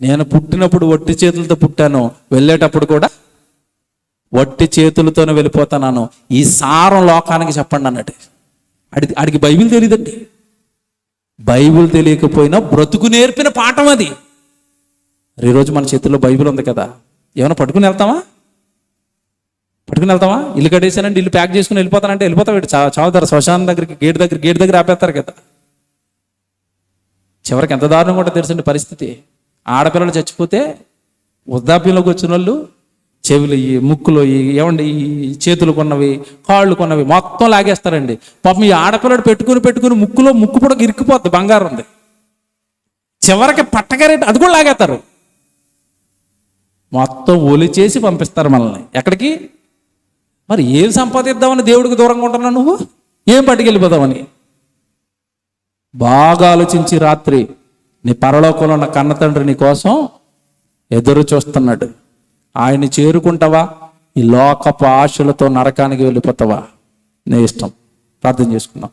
నేను పుట్టినప్పుడు వట్టి చేతులతో పుట్టాను, వెళ్ళేటప్పుడు కూడా వట్టి చేతులతోనే వెళ్ళిపోతున్నాను. ఈ సారం లోకానికి చెప్పండి అన్నట్టు. ఆడికి బైబిల్ తెలియదండి. బైబిల్ తెలియకపోయినా బ్రతుకు నేర్పిన పాఠం అది. ఈరోజు మన చేతుల్లో బైబిల్ ఉంది కదా, ఏమైనా పట్టుకుని వెళ్తామా? ఇల్లు కట్టేసానంటే ఇల్లు ప్యాక్ చేసుకుని వెళ్ళిపోతానంటే వెళ్ళిపోతాడు. చావుతారు శ్మశానం దగ్గరికి, గేట్ దగ్గర ఆపేస్తారు కదా. చివరికి ఎంత దారుణంగా ఉంటుందో తెలుసండి పరిస్థితి. ఆడపిల్లలు చచ్చిపోతే వృద్ధాప్యంలోకి వచ్చిన వాళ్ళు చెవులు, ముక్కులు, ఏమండి ఈ చేతులు కొన్నవి, కాళ్ళు కొన్నవి మొత్తం లాగేస్తారండి. పాపం ఈ ఆడపిల్లడు పెట్టుకుని ముక్కు కూడా ఇరికిపోద్ది, బంగారం ఉంది. చివరికి పట్టగారెట్టి అది కూడా లాగేస్తారు. మొత్తం ఒలి చేసి పంపిస్తారు మనల్ని ఎక్కడికి? మరి ఏం సంపాదిద్దామని దేవుడికి దూరంగా ఉంటున్నావు నువ్వు? ఏం పట్టుకెళ్ళిపోదామని? బాగా ఆలోచించి రాత్రి నీ పరలోకంలో ఉన్న కన్న తండ్రి నీ కోసం ఎదురు చూస్తున్నాడు. ఆయన్ని చేరుకుంటావా? ఈ లోకపు ఆశలతో నరకానికి వెళ్ళిపోతావా? నీ ఇష్టం. ప్రార్థన చేసుకుందాం.